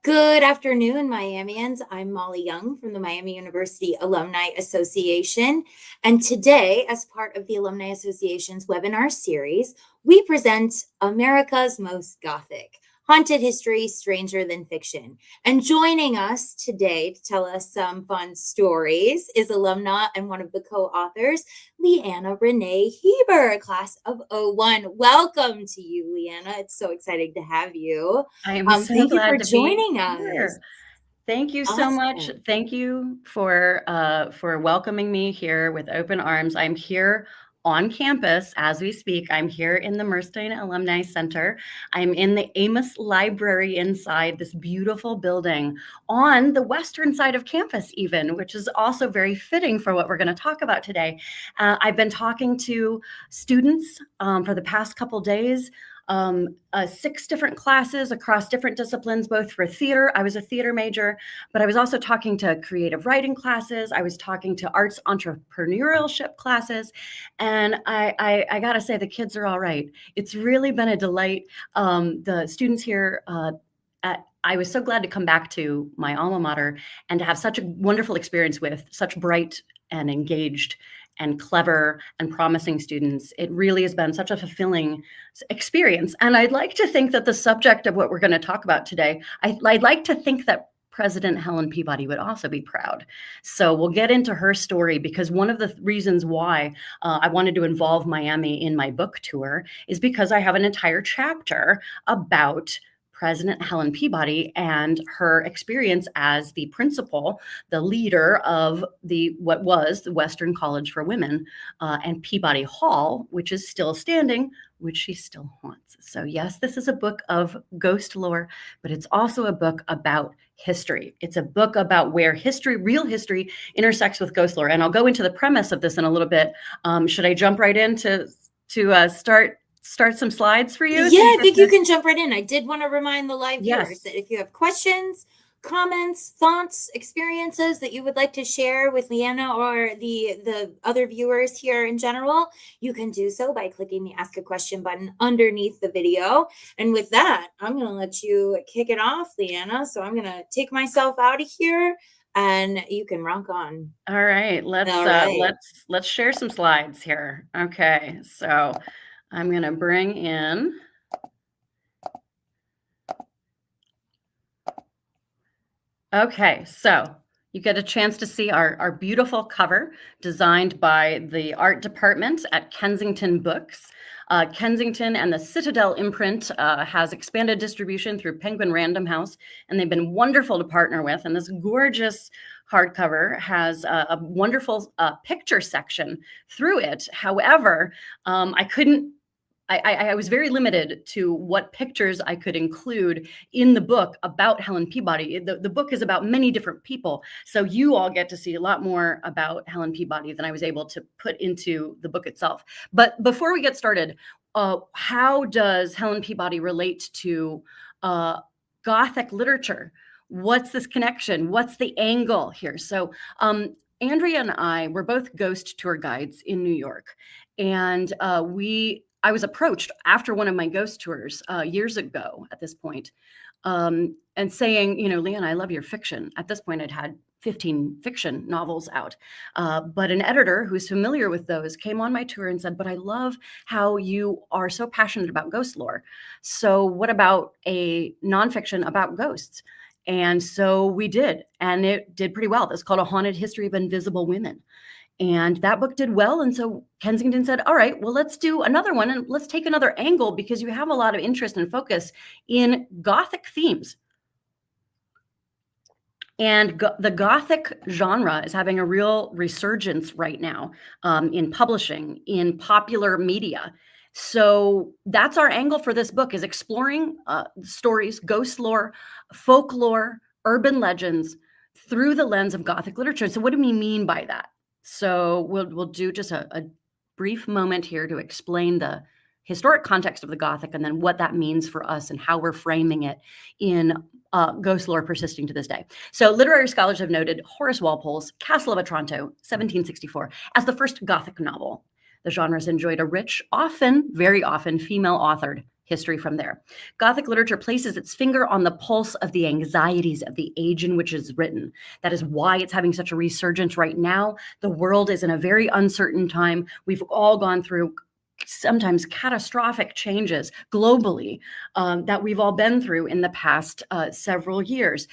Good afternoon, Miamians. I'm Molly Young from the Miami University Alumni Association. And today, as part of the Alumni Association's webinar series, we present America's Most Gothic, Haunted History Stranger Than Fiction. And joining us today to tell us some fun stories is alumna and one of the co-authors, Leanna Renee Hieber, class of '01. Welcome to you, Leanna. It's so exciting to have you. I am so Thank you for glad to joining be us. here. Thank you so much. Awesome. Thank you for welcoming me here with open arms. I'm here on campus as we speak. I'm here in the Merstein Alumni Center. I'm in the Amos Library inside this beautiful building on the western side of campus even, which is also very fitting for what we're going to talk about today. I've been talking to students for the past couple days. 6 different classes across different disciplines, both for theater. I was a theater major, but I was also talking to creative writing classes. I was talking to arts entrepreneurship classes. And I got to say, the kids are all right. It's really been a delight. The students here, I was so glad to come back to my alma mater and to have such a wonderful experience with such bright and engaged and clever and promising students. It really has been such a fulfilling experience. And I'd like to think that the subject of what we're going to talk about today, I'd like to think that President Helen Peabody would also be proud. So we'll get into her story, because one of the reasons why I wanted to involve Miami in my book tour is because I have an entire chapter about President Helen Peabody and her experience as the principal, the leader of what was the Western College for Women, and Peabody Hall, which is still standing, which she still haunts. So yes, this is a book of ghost lore, but it's also a book about history. It's a book about where history, real history, intersects with ghost lore. And I'll go into the premise of this in a little bit. Should I jump right in to start some slides for you? Yeah, I think you can jump right in. I did want to remind the live viewers Yes. that if you have questions, comments, thoughts, experiences that you would like to share with Leanna or the other viewers here in general, you can do so by clicking the Ask a Question button underneath the video. And with that, I'm going to let you kick it off, Leanna. So I'm going to take myself out of here and you can rock on. All right, let's share some slides here. Okay, so I'm going to bring in. Okay, so you get a chance to see our beautiful cover designed by the art department at Kensington Books. Kensington and the Citadel imprint has expanded distribution through Penguin Random House, and they've been wonderful to partner with. And this gorgeous hardcover has a wonderful picture section through it. However, I was very limited to what pictures I could include in the book about Helen Peabody. The book is about many different people, so you all get to see a lot more about Helen Peabody than I was able to put into the book itself. But before we get started, how does Helen Peabody relate to Gothic literature? What's this connection? What's the angle here? So Andrea and I were both ghost tour guides in New York, and I was approached after one of my ghost tours years ago at this point, and saying, Leanna, I love your fiction. At this point, I'd had 15 fiction novels out. But an editor who's familiar with those came on my tour and said, but I love how you are so passionate about ghost lore. So what about a nonfiction about ghosts? And so we did, and it did pretty well. It's called A Haunted History of Invisible Women. And that book did well. And so Kensington said, all right, well, let's do another one and let's take another angle, because you have a lot of interest and focus in Gothic themes. And the Gothic genre is having a real resurgence right now in publishing, in popular media. So that's our angle for this book, is exploring stories, ghost lore, folklore, urban legends through the lens of Gothic literature. So what do we mean by that? So we'll do just a brief moment here to explain the historic context of the Gothic, and then what that means for us and how we're framing it in ghost lore persisting to this day. So literary scholars have noted Horace Walpole's Castle of Otranto, 1764, as the first Gothic novel. The genre has enjoyed a rich, often, very often, female-authored history from there. Gothic literature places its finger on the pulse of the anxieties of the age in which it's written. That is why it's having such a resurgence right now. The world is in a very uncertain time. We've all gone through sometimes catastrophic changes globally that we've all been through in the past several years.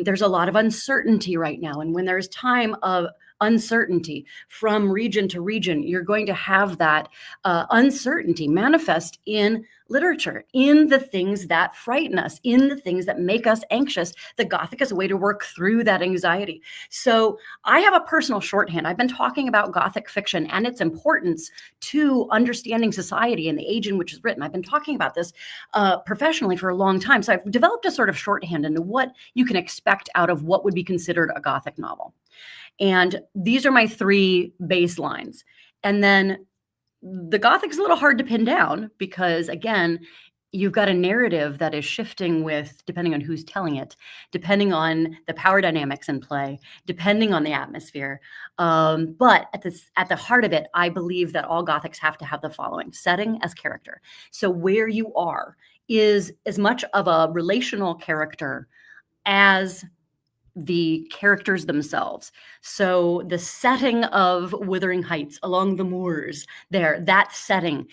There's a lot of uncertainty right now. And when there's time of uncertainty from region to region, you're going to have that uncertainty manifest in literature, in the things that frighten us, in the things that make us anxious. The Gothic is a way to work through that anxiety. So I have a personal shorthand. I've been talking about Gothic fiction and its importance to understanding society and the age in which it's written. I've been talking about this professionally for a long time. So I've developed a sort of shorthand into what you can expect out of what would be considered a Gothic novel. And these are my 3 baselines. And then the Gothic's a little hard to pin down because, again, you've got a narrative that is shifting with, depending on who's telling it, depending on the power dynamics in play, depending on the atmosphere. But at the heart of it, I believe that all Gothics have to have the following: setting as character. So where you are is as much of a relational character as the characters themselves. So the setting of Wuthering Heights along the moors there, that setting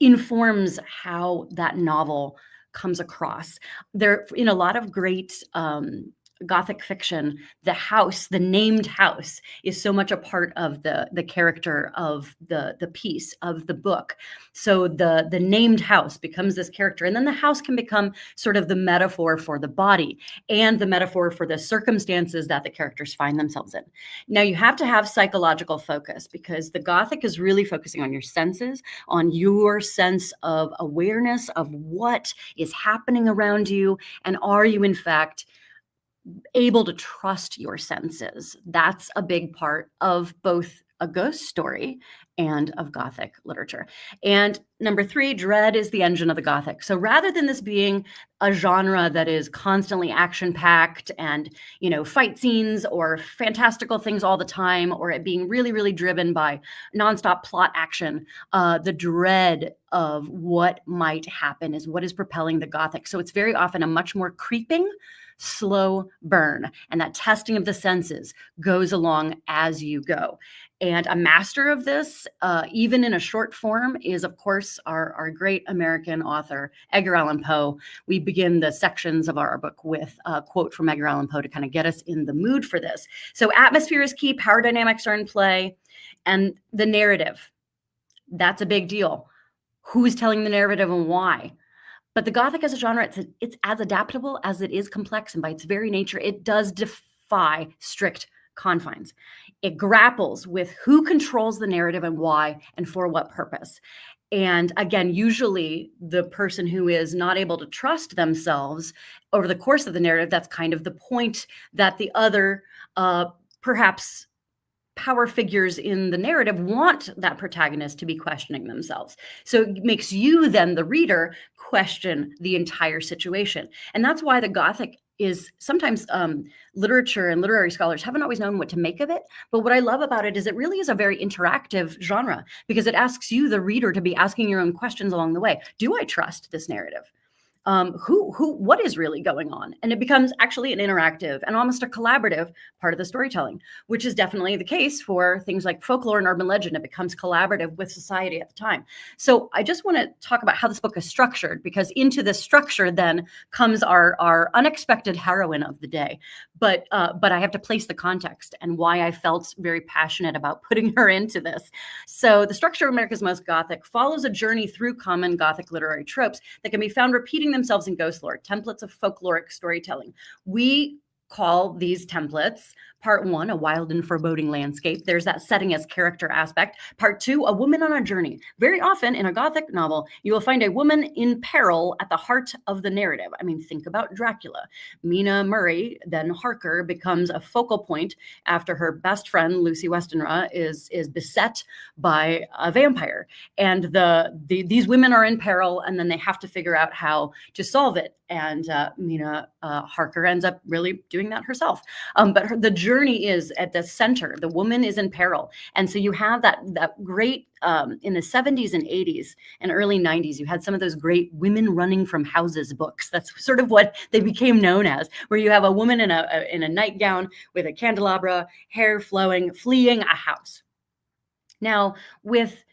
informs how that novel comes across. There, in a lot of great Gothic fiction, the house, the named house, is so much a part of the character of the piece of the book. So the named house becomes this character, and then the house can become sort of the metaphor for the body and the metaphor for the circumstances that the characters find themselves in. Now you have to have psychological focus because the Gothic is really focusing on your senses, on your sense of awareness of what is happening around you, and are you in fact able to trust your senses. That's a big part of both a ghost story and of Gothic literature. And number 3, dread is the engine of the Gothic. So rather than this being a genre that is constantly action-packed and, fight scenes or fantastical things all the time, or it being really, really driven by nonstop plot action, the dread of what might happen is what is propelling the Gothic. So it's very often a much more creeping, slow burn. And that testing of the senses goes along as you go. And a master of this, even in a short form, is, of course, our great American author, Edgar Allan Poe. We begin the sections of our book with a quote from Edgar Allan Poe to kind of get us in the mood for this. So atmosphere is key, power dynamics are in play, and the narrative. That's a big deal. Who's telling the narrative and why? But the Gothic as a genre, it's as adaptable as it is complex, and by its very nature, it does defy strict confines. It grapples with who controls the narrative and why and for what purpose. And again, usually the person who is not able to trust themselves over the course of the narrative, that's kind of the point that the other perhaps power figures in the narrative want that protagonist to be questioning themselves. So it makes you then, the reader, question the entire situation. And that's why the Gothic is sometimes literature and literary scholars haven't always known what to make of it. But what I love about it is it really is a very interactive genre because it asks you, the reader, to be asking your own questions along the way. Do I trust this narrative? What is really going on? And it becomes actually an interactive and almost a collaborative part of the storytelling, which is definitely the case for things like folklore and urban legend. It becomes collaborative with society at the time. So I just want to talk about how this book is structured, because into this structure then comes our unexpected heroine of the day. But I have to place the context and why I felt very passionate about putting her into this. So the structure of America's Most Gothic follows a journey through common Gothic literary tropes that can be found repeating themselves in ghost lore, templates of folkloric storytelling. We call these templates Part 1, a wild and foreboding landscape. There's that setting as character aspect. Part 2, a woman on a journey. Very often in a Gothic novel, you will find a woman in peril at the heart of the narrative. I mean, think about Dracula. Mina Murray, then Harker, becomes a focal point after her best friend, Lucy Westenra, is beset by a vampire. And these women are in peril, and then they have to figure out how to solve it. And Mina Harker ends up really doing doing that herself. But the journey is at the center. The woman is in peril. And so you have that great, in the 70s and 80s and early 90s, you had some of those great women running from houses books. That's sort of what they became known as, where you have a woman in a nightgown with a candelabra, hair flowing, fleeing a house. Now, with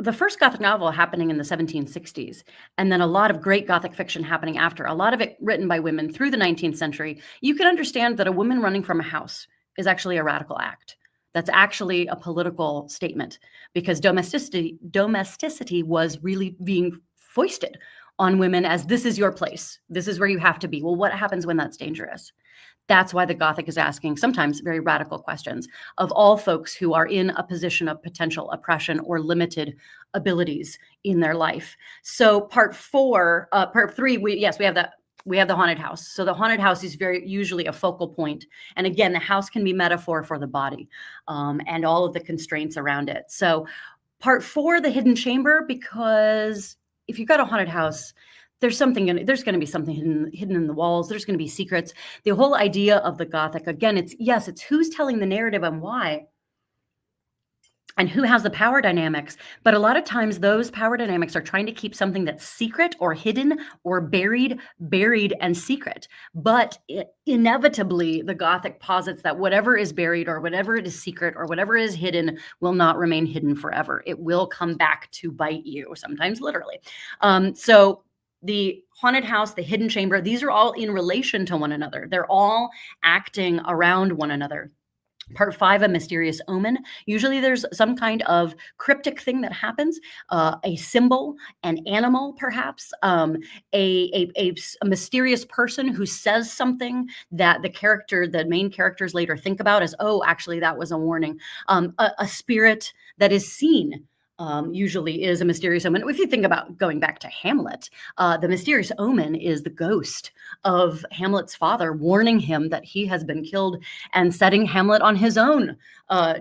the first Gothic novel happening in the 1760s, and then a lot of great Gothic fiction happening after, a lot of it written by women through the 19th century, you can understand that a woman running from a house is actually a radical act. That's actually a political statement, because domesticity was really being foisted on women as, this is your place. This is where you have to be. Well, what happens when that's dangerous? That's why the Gothic is asking sometimes very radical questions of all folks who are in a position of potential oppression or limited abilities in their life. So part 3, we have the haunted house. So the haunted house is very usually a focal point. And again, the house can be metaphor for the body, and all of the constraints around it. So part 4, the hidden chamber, because if you've got a haunted house, there's going to be something hidden in the walls. There's going to be secrets. The whole idea of the Gothic, again, it's who's telling the narrative and why, and who has the power dynamics. But a lot of times those power dynamics are trying to keep something that's secret or hidden or buried and secret. But inevitably, the Gothic posits that whatever is buried or whatever it is secret or whatever is hidden will not remain hidden forever. It will come back to bite you, sometimes literally. So the haunted house, the hidden chamber, these are all in relation to one another. They're all acting around one another. Part 5, a mysterious omen. Usually there's some kind of cryptic thing that happens, a symbol, an animal, perhaps, a mysterious person who says something that the main characters later think about as, oh, actually that was a warning. A spirit that is seen. Usually is a mysterious omen. If you think about going back to Hamlet, the mysterious omen is the ghost of Hamlet's father warning him that he has been killed and setting Hamlet on his own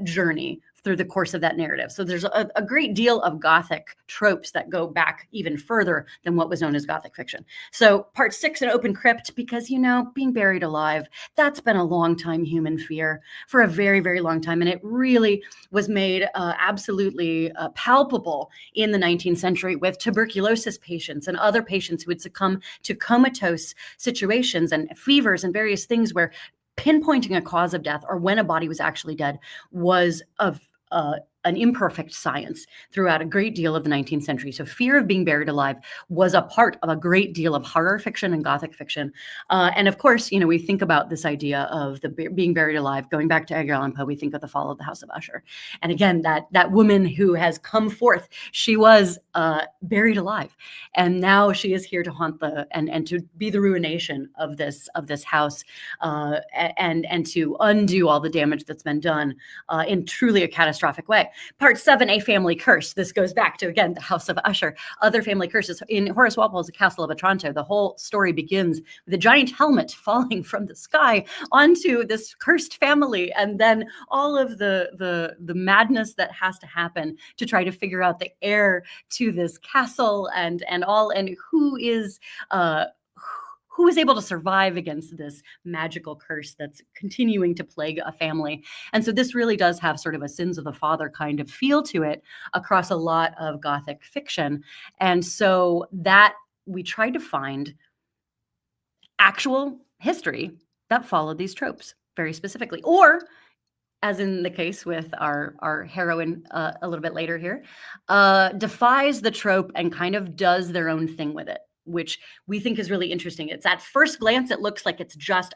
journey through the course of that narrative. So there's a great deal of Gothic tropes that go back even further than what was known as Gothic fiction. So part 6, an open crypt, because, being buried alive, that's been a long time human fear for a very, very long time. And it really was made absolutely palpable in the 19th century with tuberculosis patients and other patients who would succumb to comatose situations and fevers and various things where pinpointing a cause of death or when a body was actually dead was of an imperfect science throughout a great deal of the 19th century. So fear of being buried alive was a part of a great deal of horror fiction and Gothic fiction. And of course, we think about this idea of being buried alive, going back to Edgar Allan Poe, we think of The Fall of the House of Usher. And again, that woman who has come forth, she was buried alive. And now she is here to haunt and to be the ruination of this house, and to undo all the damage that's been done in truly a catastrophic way. Part 7, a family curse. This goes back to, again, the House of Usher. Other family curses. In Horace Walpole's The Castle of Otranto, the whole story begins with a giant helmet falling from the sky onto this cursed family, and then all of the madness that has to happen to try to figure out the heir to this castle and who is able to survive against this magical curse that's continuing to plague a family. And so this really does have sort of a sins of the father kind of feel to it across a lot of Gothic fiction. And so that we tried to find actual history that followed these tropes very specifically, or as in the case with our heroine a little bit later here, defies the trope and kind of does their own thing with it, which we think is really interesting. It's at first glance, it looks like it's just,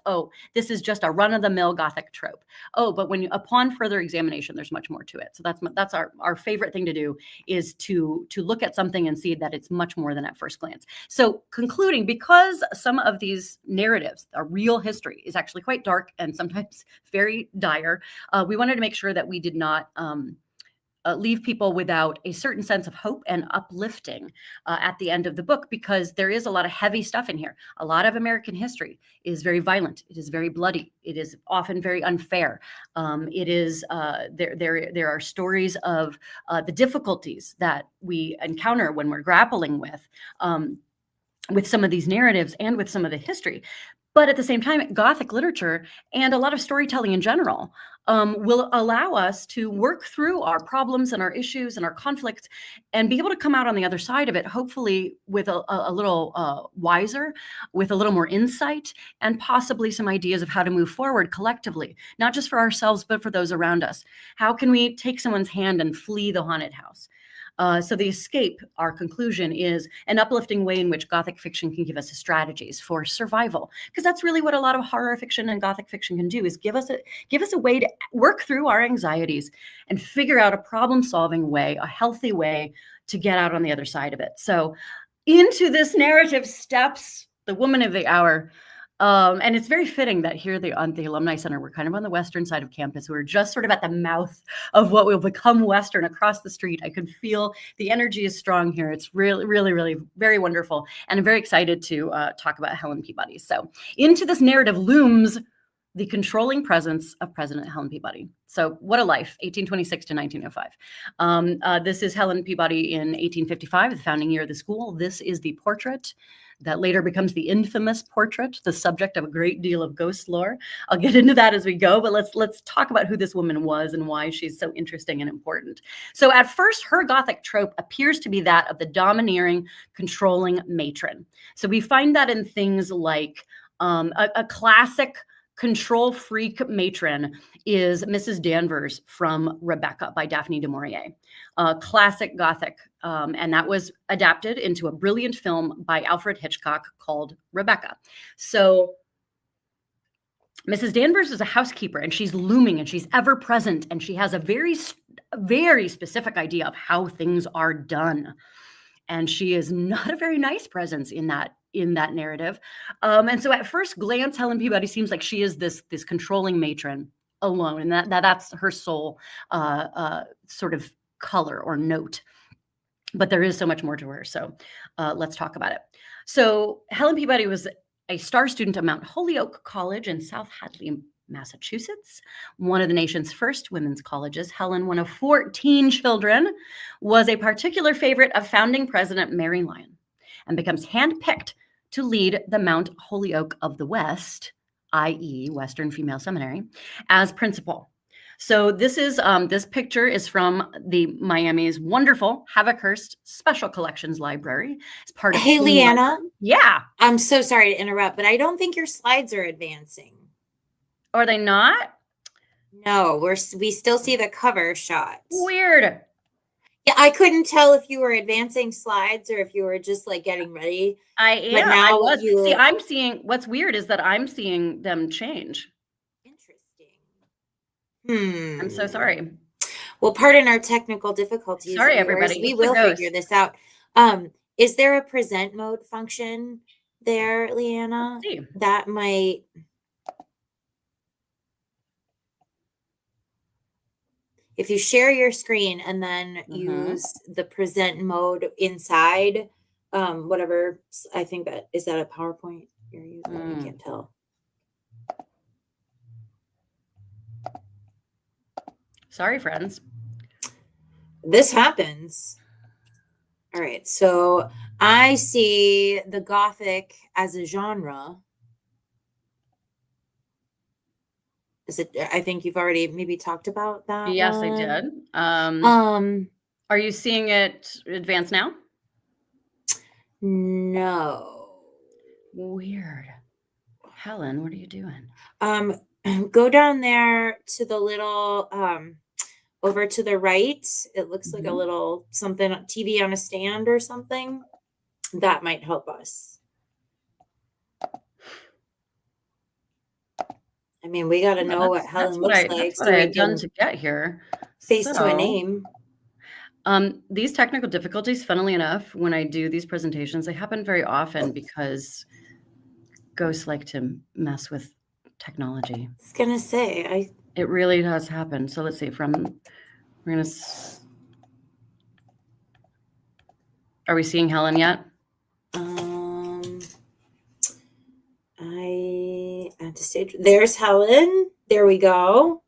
this is just a run-of-the-mill Gothic trope. But upon further examination, there's much more to it. So that's our favorite thing to do, is to look at something and see that it's much more than at first glance. So concluding, because some of these narratives, a real history, is actually quite dark and sometimes very dire, we wanted to make sure that we did not leave people without a certain sense of hope and uplifting at the end of the book, because there is a lot of heavy stuff in here. A lot of American history is very violent. It is very bloody. It is often very unfair. It is there are stories of the difficulties that we encounter when we're grappling with some of these narratives and with some of the history. But at the same time, Gothic literature and a lot of storytelling in general will allow us to work through our problems and our issues and our conflicts and be able to come out on the other side of it, hopefully with a little wiser, with a little more insight, and possibly some ideas of how to move forward collectively, not just for ourselves, but for those around us. How can we take someone's hand and flee the haunted house? So the escape, our conclusion, is an uplifting way in which Gothic fiction can give us strategies for survival, because that's really what a lot of horror fiction and Gothic fiction can do, is give us a way to work through our anxieties and figure out a problem-solving way, a healthy way to get out on the other side of it. So into this narrative steps the woman of the hour. And it's very fitting that here on the Alumni Center, we're kind of on the western side of campus. We're just sort of at the mouth of what will become Western across the street. I could feel the energy is strong here. It's really, really, really very wonderful. And I'm very excited to talk about Helen Peabody. So into this narrative looms the controlling presence of President Helen Peabody. So what a life, 1826 to 1905. This is Helen Peabody in 1855, the founding year of the school. This is the portrait that later becomes the infamous portrait, the subject of a great deal of ghost lore. I'll get into that as we go, but let's talk about who this woman was and why she's so interesting and important. So at first, her Gothic trope appears to be that of the domineering, controlling matron. So we find that in things like a classic control freak matron is Mrs. Danvers from Rebecca by Daphne du Maurier, classic Gothic. And that was adapted into a brilliant film by Alfred Hitchcock called Rebecca. So Mrs. Danvers is a housekeeper, and she's looming and she's ever present, and she has a very, very specific idea of how things are done. And she is not a very nice presence in that narrative. And so at first glance, Helen Peabody seems like she is this controlling matron alone, and that's her sole sort of color or note. But there is so much more to her. So let's talk about it. So Helen Peabody was a star student at Mount Holyoke College in South Hadley, Massachusetts, one of the nation's first women's colleges. Helen, one of 14 children, was a particular favorite of founding President Mary Lyon and becomes handpicked to lead the Mount Holyoke of the West, i.e. Western Female Seminary, as principal. So this picture is from the Miami's wonderful Havockhurst Special Collections Library. It's part of Hey, Leanna. Yeah. I'm so sorry to interrupt, but I don't think your slides are advancing. Are they not? No, we still see the cover shot. Weird. Yeah, I couldn't tell if you were advancing slides or if you were just like getting ready. I am. But now I was. See, I'm seeing, what's weird is that I'm seeing them change. Interesting. I'm so sorry. Well, pardon our technical difficulties. Sorry, everybody. We will figure this out. Is there a present mode function there, Leanna? Let's see. That might... If you share your screen and then use the present mode inside, whatever, I think is that a PowerPoint you're using? I can't tell. Sorry, friends. This happens. All right. So I see the Gothic as a genre. I think you've already maybe talked about that. Yes, one. I did. Are you seeing it advance now? No. Weird. Helen, what are you doing? Go down there to the little over to the right. It looks like a little something, TV on a stand or something. That might help us. I mean, we got to know what Helen looks like. That's what I had done to get here. Face to a name. These technical difficulties, funnily enough, when I do these presentations, they happen very often because ghosts like to mess with technology. I was gonna say, it really does happen. So let's see. Are we seeing Helen yet? At the stage. There's Helen. There we go.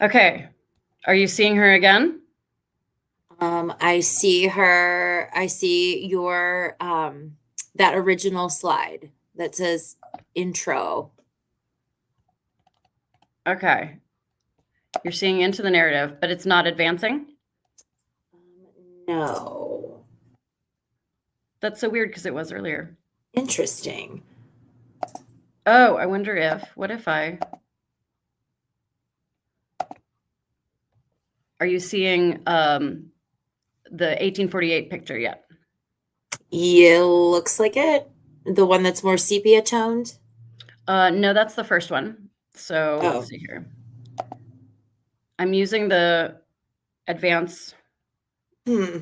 Okay. Are you seeing her again? I see her. I see your that original slide that says intro. Okay. You're seeing into the narrative, but it's not advancing? No. That's so weird because it was earlier. Interesting. Oh, I wonder if, what if I, are you seeing the 1848 picture yet? Yeah, looks like it. The one that's more sepia toned. No, that's the first one. So Oh. let's see here. I'm using the advance. Yeah,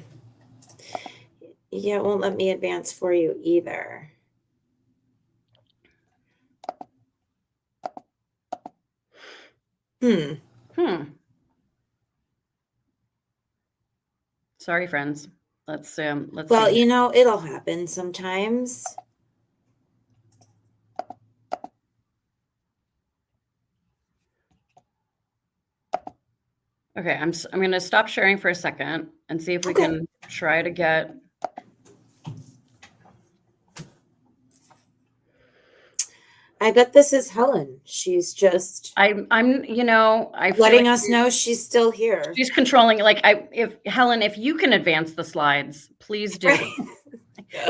it won't let me advance for you either. Sorry, friends. Let's Well, see. you know, it'll happen sometimes. Okay, I'm going to stop sharing for a second and see if we Okay. can try to get. I bet this is Helen. She's just I'm you know, I feel letting like us know she's still here. she's controlling. Like if Helen, if you can advance the slides, please do.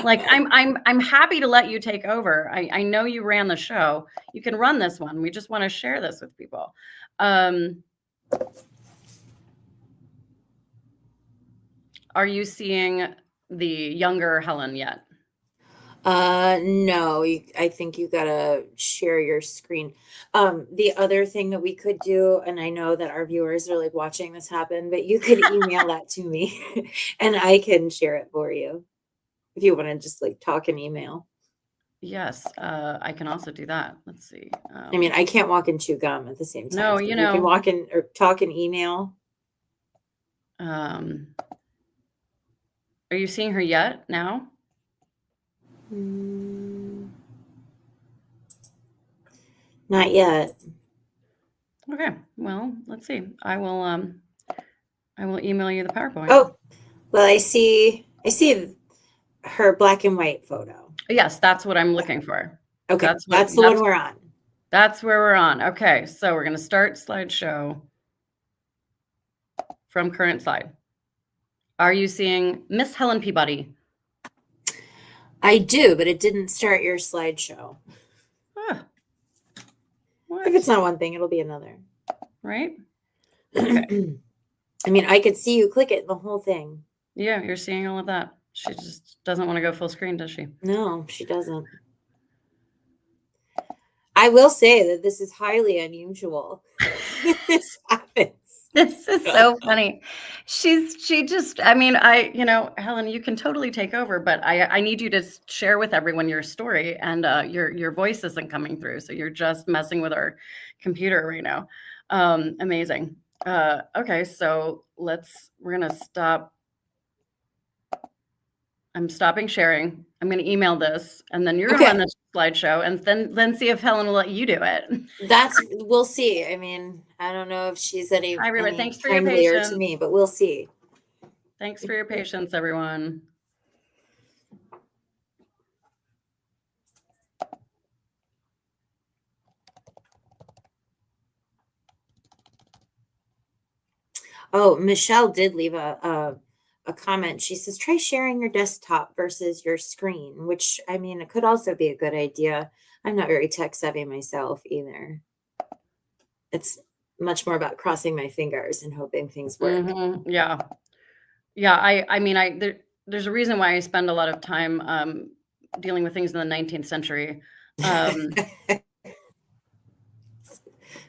Like I'm happy to let you take over. I know you ran the show. You can run this one. We just want to share this with people. Are you seeing the younger Helen yet? No, I think you gotta share your screen. The other thing that we could do, and I know that our viewers are like watching this happen, but you could email that to me and I can share it for you if you want to just like talk and email. Yes, I can also do that. Let's see. I mean, I can't walk and chew gum at the same time. No, So you you know, can walk and or talk and email. Are you seeing her yet now? Not yet. Okay, well, let's see. I will email you the PowerPoint. Oh, well, I see her black and white photo. Yes, that's what I'm looking for. Okay, that's the one we're on. That's where we're on. Okay, so we're going to start slideshow from current slide. Are you seeing Miss Helen Peabody? I do, but it didn't start your slideshow. What? If it's not one thing, it'll be another. Right? Okay. I mean, I could see you click it, the whole thing. Yeah, you're seeing all of that. She just doesn't want to go full screen, does she? No, she doesn't. I will say that this is highly unusual. This happens. This is so funny. I mean, Helen, you can totally take over, but I need you to share with everyone your story, and your voice isn't coming through. So you're just messing with our computer right now. Amazing. Okay, so we're going to stop. I'm stopping sharing. I'm going to email this, and then you're going to run this slideshow, and then see if Helen will let you do it. We'll see. I mean, I don't know if she's any Thanks for your kindlier patience to me, but we'll see. Thanks for your patience, everyone. Oh, Michelle did leave a comment. She says, try sharing your desktop versus your screen, which I mean, it could also be a good idea. I'm not very tech savvy myself either. It's much more about crossing my fingers and hoping things work. Yeah. I mean, there's a reason why I spend a lot of time dealing with things in the 19th century. A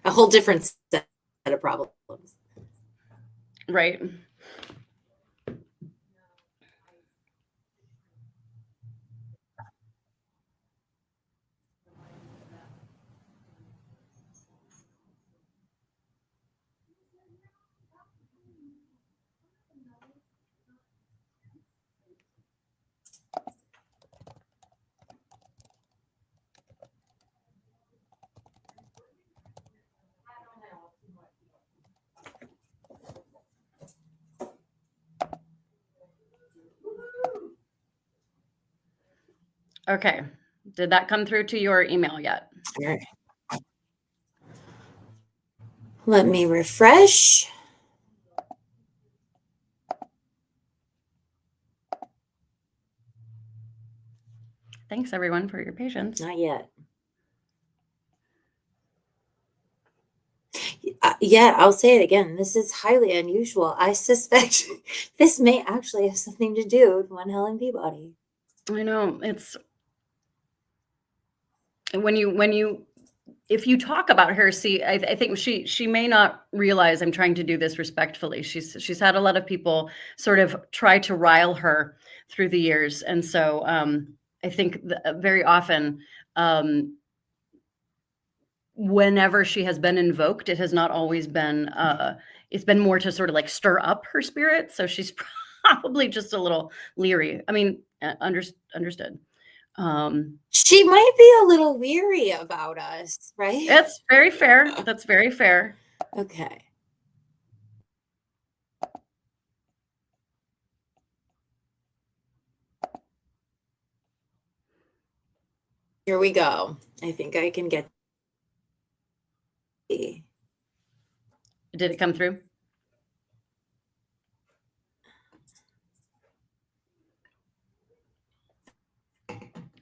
whole different set of problems. Right. Okay. Did that come through to your email yet? All right. Let me refresh. Thanks everyone for your patience. Not yet. Yeah, I'll say it again. This is highly unusual. I suspect this may actually have something to do with one Helen Peabody. I know, it's if you talk about her, see, I think she may not realize I'm trying to do this respectfully. She's had a lot of people sort of try to rile her through the years, and so I think very often, whenever she has been invoked, it has not always been. It's been more to sort of like stir up her spirit. So she's probably just a little leery. I mean, understood. She might be a little weary about us, right? That's very fair. That's very fair. Okay. Here we go. I think I can get. Did it come through?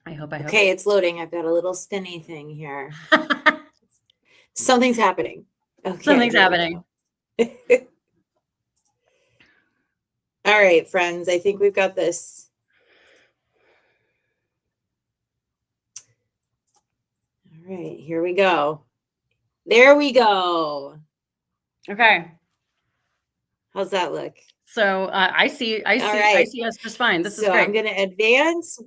I hope. Okay, it's loading. I've got a little spinny thing here. Something's happening. Okay. Something's happening. All right, friends. I think we've got this. All right, here we go. There we go. Okay. How's that look? So I see right. I see us just fine. This is great. I'm going to advance.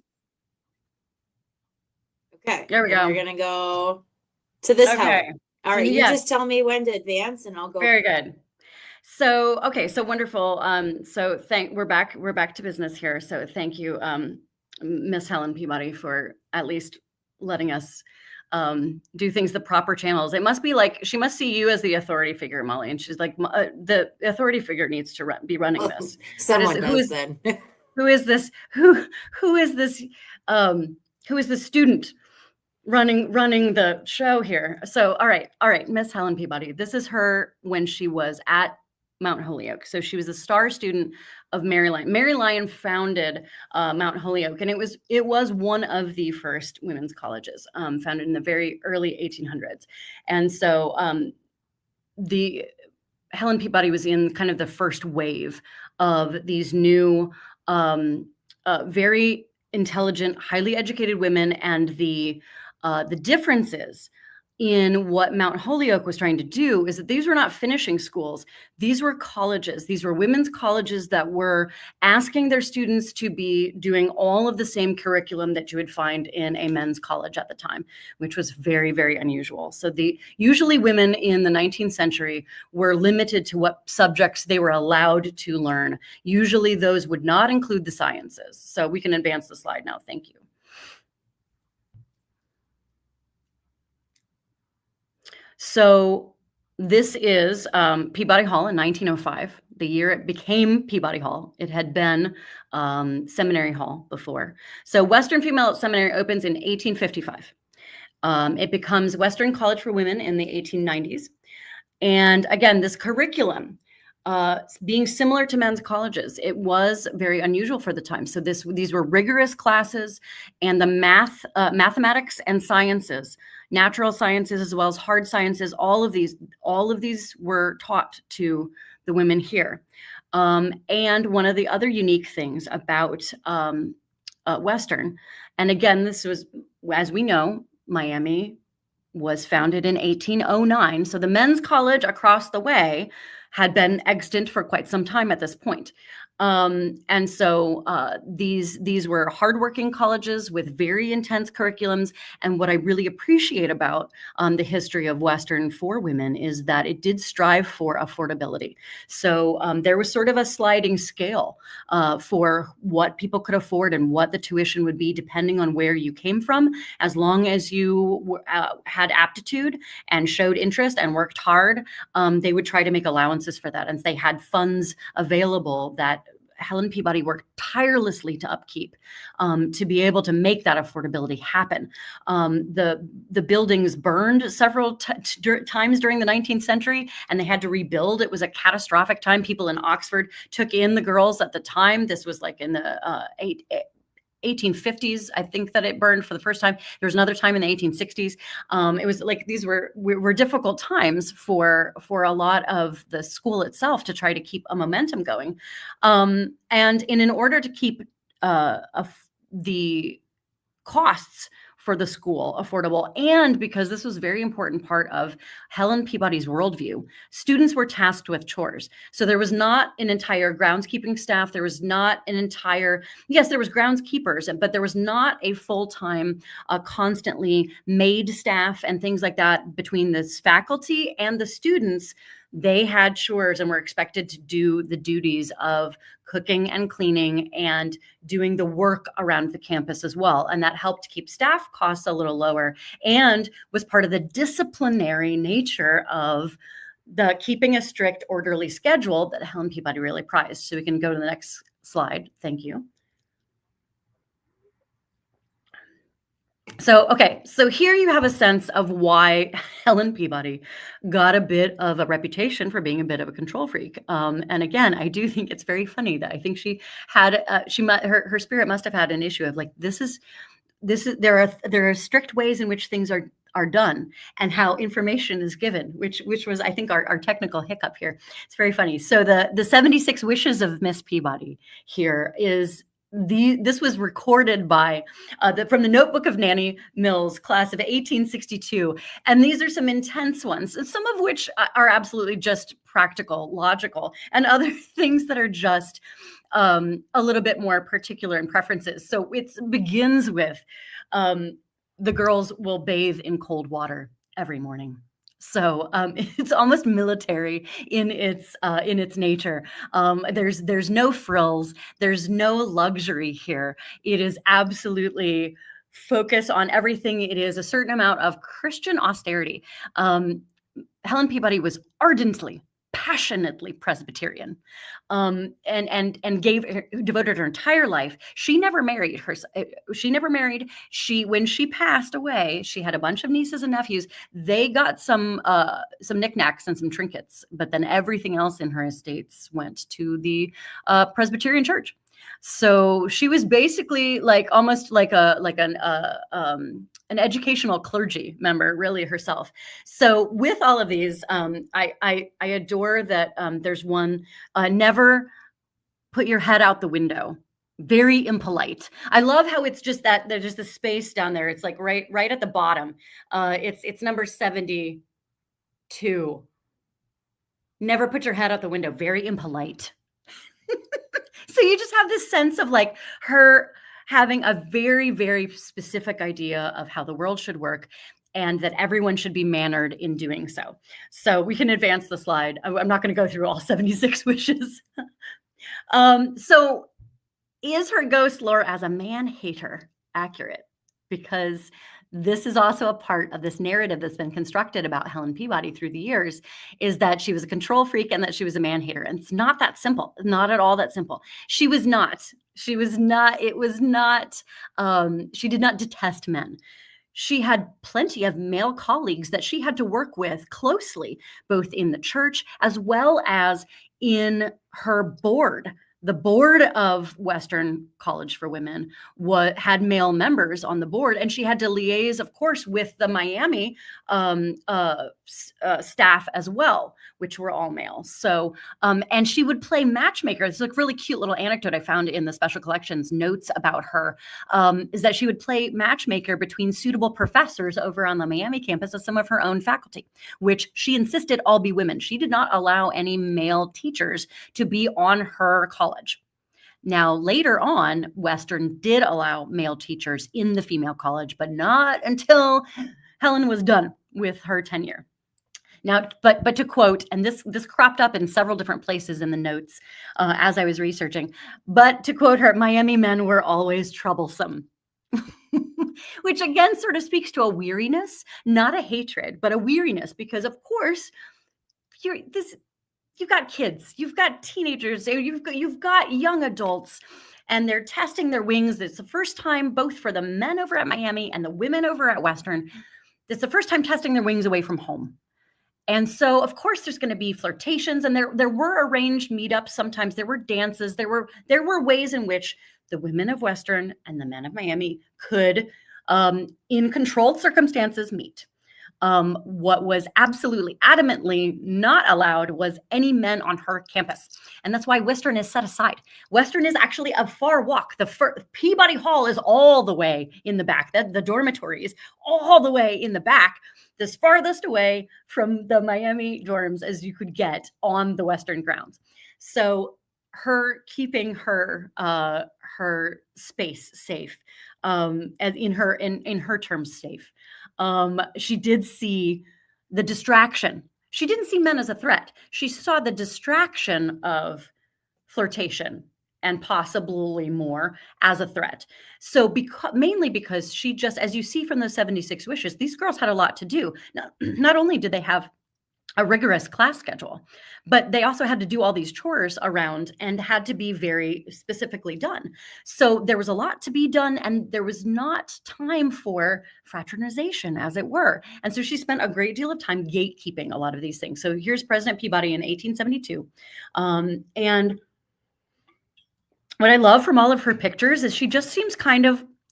Okay. There we go. We're going to go to this Okay. house. All right. You just tell me when to advance and I'll go. Very good. So, okay. So wonderful. So we're back to business here. So thank you, Miss Helen Peabody, for at least letting us do things the proper channels. It must be like, she must see you as the authority figure, Molly. And she's like, the authority figure needs to be running this. Someone knows then. Who is this? Who is this? Who is the student running the show here? So, all right, Miss Helen Peabody. This is her when she was at Mount Holyoke. So she was a star student of Mary Lyon. Mary Lyon founded Mount Holyoke, and it was one of the first women's colleges, founded in the very early 1800s. And so the Helen Peabody was in kind of the first wave of these new, very intelligent, highly educated women, and the differences in what Mount Holyoke was trying to do is that these were not finishing schools. These were colleges. These were women's colleges that were asking their students to be doing all of the same curriculum that you would find in a men's college at the time, which was very, very unusual. So usually women in the 19th century were limited to what subjects they were allowed to learn. Usually those would not include the sciences. So we can advance the slide now. Thank you. So this is Peabody Hall in 1905, the year it became Peabody Hall. It had been Seminary Hall before. So Western Female Seminary opens in 1855. It becomes Western College for Women in the 1890s. And again, this curriculum, being similar to men's colleges, it was very unusual for the time. So these were rigorous classes, and the mathematics and sciences, natural sciences as well as hard sciences, all of these were taught to the women here. And one of the other unique things about Western, and again, this was, as we know, Miami was founded in 1809. So the men's college across the way had been extant for quite some time at this point. And so these were hardworking colleges with very intense curriculums. And what I really appreciate about the history of Western for women is that it did strive for affordability. So there was sort of a sliding scale for what people could afford and what the tuition would be depending on where you came from. As long as you had aptitude and showed interest and worked hard, they would try to make allowances for that. And they had funds available that Helen Peabody worked tirelessly to upkeep, to be able to make that affordability happen. The buildings burned several times during the 19th century, and they had to rebuild. It was a catastrophic time. People in Oxford took in the girls at the time. This was like in the 1850s, I think, that it burned for the first time. There was another time in the 1860s. It was like these were difficult times for a lot of the school itself to try to keep a momentum going. And in order to keep the costs for the school affordable, and because this was a very important part of Helen Peabody's worldview, students were tasked with chores. So there was not an entire groundskeeping staff. There was not an entire, yes, there was groundskeepers, but there was not a full-time, constantly maid staff and things like that between this faculty and the students. They had chores and were expected to do the duties of cooking and cleaning and doing the work around the campus as well. And that helped keep staff costs a little lower and was part of the disciplinary nature of the keeping a strict, orderly schedule that Helen Peabody really prized. So we can go to the next slide. Thank you. So, okay, so here you have a sense of why Helen Peabody got a bit of a reputation for being a bit of a control freak. And again, I do think it's very funny that I think she had, her spirit must have had an issue of like, there are strict ways in which things are done and how information is given, which was, I think, our technical hiccup here. It's very funny. So the 76 wishes of Miss Peabody here is, this was recorded by from the Notebook of Nanny Mills, class of 1862. And these are some intense ones, some of which are absolutely just practical, logical, and other things that are just a little bit more particular in preferences. So it begins with, the girls will bathe in cold water every morning. So it's almost military in its nature. There's no frills. There's no luxury here. It is absolutely focus on everything. It is a certain amount of Christian austerity. Helen Peabody was ardently, passionately Presbyterian, and devoted her entire life. She never married. When she passed away, she had a bunch of nieces and nephews. They got some knickknacks and some trinkets, but then everything else in her estates went to the Presbyterian Church. So she was basically like almost like an educational clergy member, really, herself. So with all of these, I adore that there's one, never put your head out the window. Very impolite. I love how it's just that there's just a space down there. It's like right at the bottom. It's number 72. Never put your head out the window. Very impolite. So you just have this sense of like her having a very, very specific idea of how the world should work and that everyone should be mannered in doing so. So we can advance the slide. I'm not going to go through all 76 wishes. So is her ghost lore as a man-hater accurate? Because this is also a part of this narrative that's been constructed about Helen Peabody through the years, is that she was a control freak and that she was a man-hater. And it's not that simple, not at all that simple. She was not, it was not, she did not detest men. She had plenty of male colleagues that she had to work with closely, both in the church as well as in her board. The board of Western College for Women had male members on the board, and she had to liaise, of course, with the Miami staff as well, which were all male. So, and she would play matchmaker. It's a really cute little anecdote I found in the Special Collections notes about her, is that she would play matchmaker between suitable professors over on the Miami campus as some of her own faculty, which she insisted all be women. She did not allow any male teachers to be on her college. Now, later on, Western did allow male teachers in the female college, but not until Helen was done with her tenure. Now, but to quote, and this cropped up in several different places in the notes as I was researching, but to quote her, Miami men were always troublesome. Which again sort of speaks to a weariness, not a hatred, but a weariness, because of course, you've got kids, you've got teenagers, you've got young adults, and they're testing their wings. It's the first time, both for the men over at Miami and the women over at Western. It's the first time testing their wings away from home. And so, of course, there's going to be flirtations, and there were arranged meetups. Sometimes there were dances. There were ways in which the women of Western and the men of Miami could, in controlled circumstances, meet. What was absolutely adamantly not allowed was any men on her campus. And that's why Western is set aside. Western is actually a far walk. Peabody Hall is all the way in the back. The dormitory is all the way in the back, as farthest away from the Miami dorms as you could get on the Western grounds. So her keeping her space safe, as in her terms safe. She did see the distraction. She didn't see men as a threat. She saw the distraction of flirtation and possibly more as a threat. So mainly because she just, as you see from those 76 wishes, these girls had a lot to do. Not only did they have a rigorous class schedule, but they also had to do all these chores around and had to be very specifically done. So there was a lot to be done, and there was not time for fraternization, as it were. And so she spent a great deal of time gatekeeping a lot of these things. So here's President Peabody in 1872. And what I love from all of her pictures is she just seems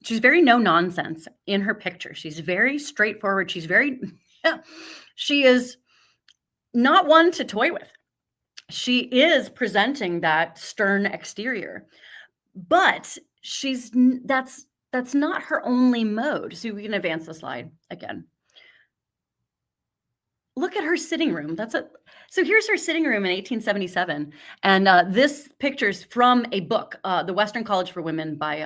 she's very no nonsense in her picture. She's very straightforward. She is not one to toy with. She is presenting that stern exterior, but that's not her only mode. So we can advance the slide again. Look at her sitting room. So here's her sitting room in 1877. And this picture's from a book, The Western College for Women by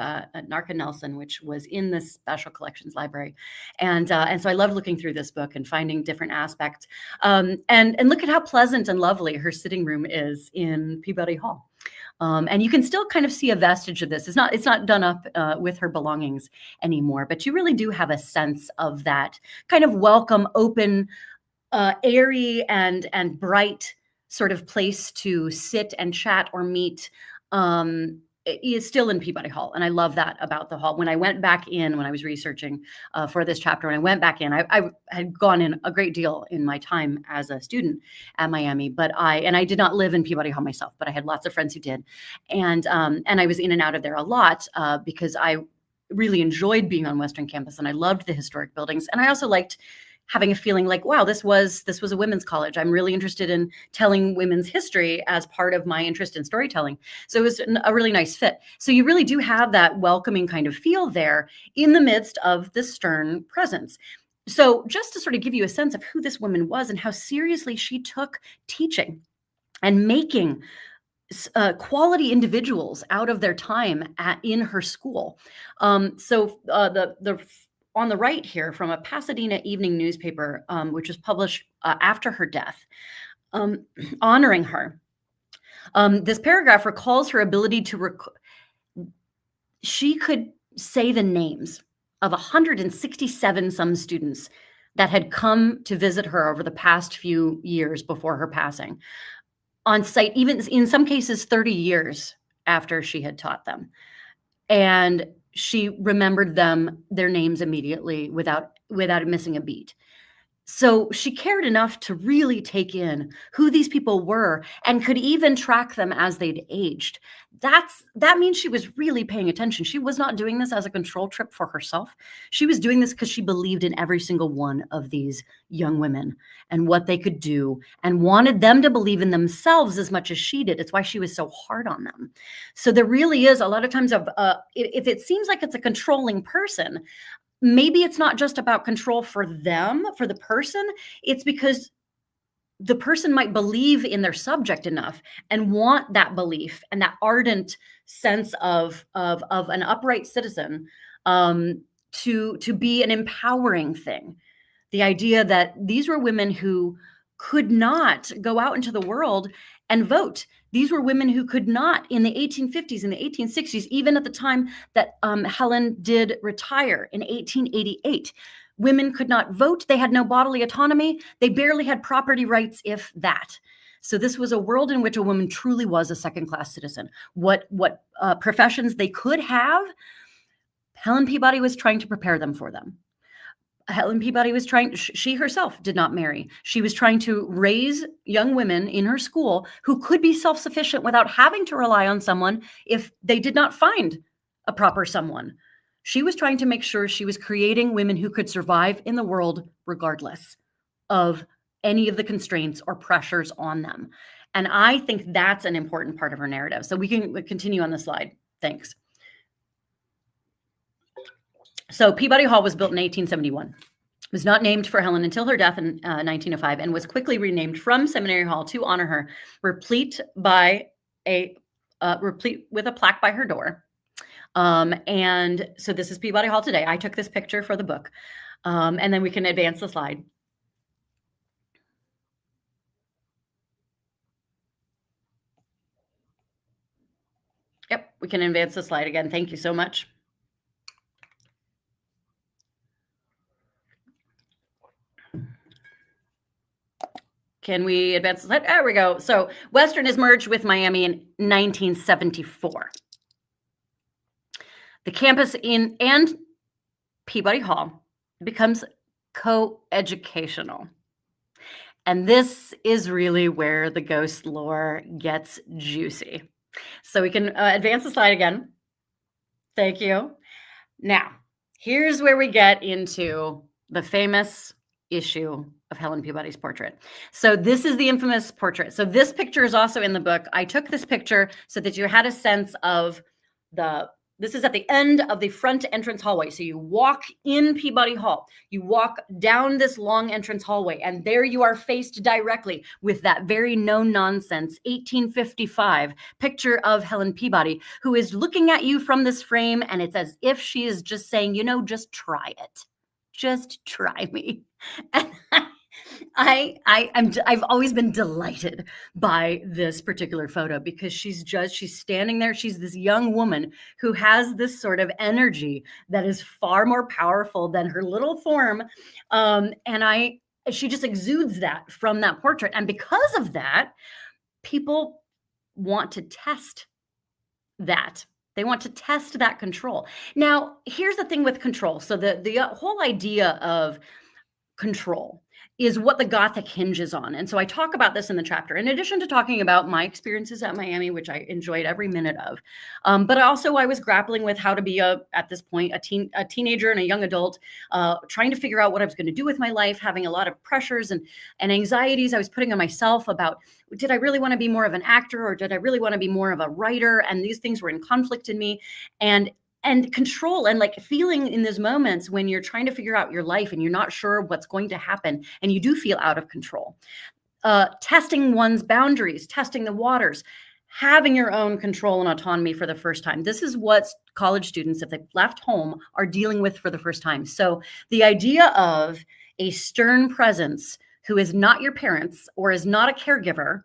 Narka Nelson, which was in this special collections library. And so I loved looking through this book and finding different aspects. And look at how pleasant and lovely her sitting room is in Peabody Hall. And you can still kind of see a vestige of this. It's not done up with her belongings anymore, but you really do have a sense of that kind of welcome, open, airy and bright sort of place to sit and chat or meet, is still in Peabody Hall. And I love that about the hall. When I went back in, when I was researching for this chapter, when I went back in, I had gone in a great deal in my time as a student at Miami, but I did not live in Peabody Hall myself, but I had lots of friends who did. And I was in and out of there a lot because I really enjoyed being on Western campus, and I loved the historic buildings. And I also liked having a feeling like, wow, this was a women's college. I'm really interested in telling women's history as part of my interest in storytelling. So it was a really nice fit. So you really do have that welcoming kind of feel there in the midst of the stern presence. So just to sort of give you a sense of who this woman was and how seriously she took teaching and making quality individuals out of their time in her school. So the on the right here from a Pasadena evening newspaper, which was published after her death, honoring her. This paragraph recalls her ability to she could say the names of 167 some students that had come to visit her over the past few years before her passing, on site, even in some cases 30 years after she had taught them. And she remembered their names immediately without missing a beat. So she cared enough to really take in who these people were and could even track them as they'd aged. That means she was really paying attention. She was not doing this as a control trip for herself. She was doing this because she believed in every single one of these young women and what they could do and wanted them to believe in themselves as much as she did. It's why she was so hard on them. So there really is a lot of times if it seems like it's a controlling person, maybe it's not just about control for them, for the person. It's because the person might believe in their subject enough and want that belief and that ardent sense of an upright citizen to be an empowering thing. The idea that these were women who could not go out into the world and vote. These were women who could not in the 1850s, in the 1860s, even at the time that Helen did retire in 1888. Women could not vote. They had no bodily autonomy. They barely had property rights, if that. So this was a world in which a woman truly was a second-class citizen. What professions they could have, Helen Peabody was trying to prepare them for them. Helen Peabody was she herself did not marry. She was trying to raise young women in her school who could be self-sufficient without having to rely on someone if they did not find a proper someone. She was trying to make sure she was creating women who could survive in the world regardless of any of the constraints or pressures on them. And I think that's an important part of her narrative. So we can continue on the slide. Thanks. So Peabody Hall was built in 1871. It was not named for Helen until her death in 1905 and was quickly renamed from Seminary Hall to honor her, replete with a plaque by her door. And so this is Peabody Hall today. I took this picture for the book. And then we can advance the slide. Yep, we can advance the slide again. Thank you so much. Can we advance the slide? There we go. So Western is merged with Miami in 1974. The campus and Peabody Hall becomes co-educational. And this is really where the ghost lore gets juicy. So we can advance the slide again. Thank you. Now, here's where we get into the famous issue of Helen Peabody's portrait. So this is the infamous portrait. So this picture is also in the book. I took this picture so that you had a sense of this is at the end of the front entrance hallway. So you walk in Peabody Hall, you walk down this long entrance hallway, and there you are faced directly with that very no-nonsense 1855 picture of Helen Peabody, who is looking at you from this frame, and it's as if she is just saying, you know, just try it. Just try me. And I've always been delighted by this particular photo because she's standing there. She's this young woman who has this sort of energy that is far more powerful than her little form. She just exudes that from that portrait. And because of that, people want to test that. They want to test that control. Now, here's the thing with control. So the whole idea of control is what the Gothic hinges on. And so I talk about this in the chapter, in addition to talking about my experiences at Miami, which I enjoyed every minute of. But also I was grappling with how to be at this point, a teenager and a young adult, trying to figure out what I was going to do with my life, having a lot of pressures and anxieties I was putting on myself about, did I really want to be more of an actor or did I really want to be more of a writer? And these things were in conflict in me. And control and like feeling in those moments when you're trying to figure out your life and you're not sure what's going to happen and you do feel out of control. Testing one's boundaries, testing the waters, having your own control and autonomy for the first time. This is what college students, if they've left home, are dealing with for the first time. So the idea of a stern presence who is not your parents or is not a caregiver,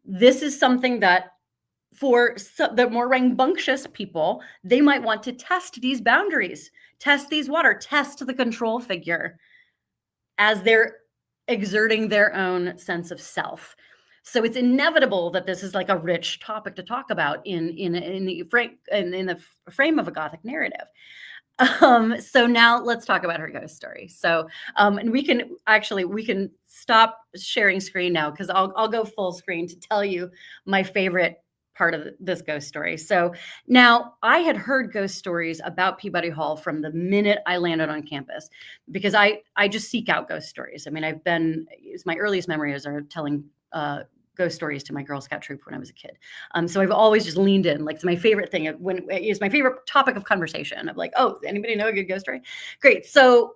this is something that for the more rambunctious people, they might want to test these boundaries, test these water, test the control figure as they're exerting their own sense of self. So it's inevitable that this is like a rich topic to talk about in the frame of a Gothic narrative. So now let's talk about her ghost story. So, and we can stop sharing screen now because I'll go full screen to tell you my favorite part of this ghost story. So now I had heard ghost stories about Peabody Hall from the minute I landed on campus because I just seek out ghost stories. I mean, my earliest memories are telling ghost stories to my Girl Scout troop when I was a kid. So I've always just leaned in. Like, it's my favorite thing it's my favorite topic of conversation of like, oh, anybody know a good ghost story? Great. So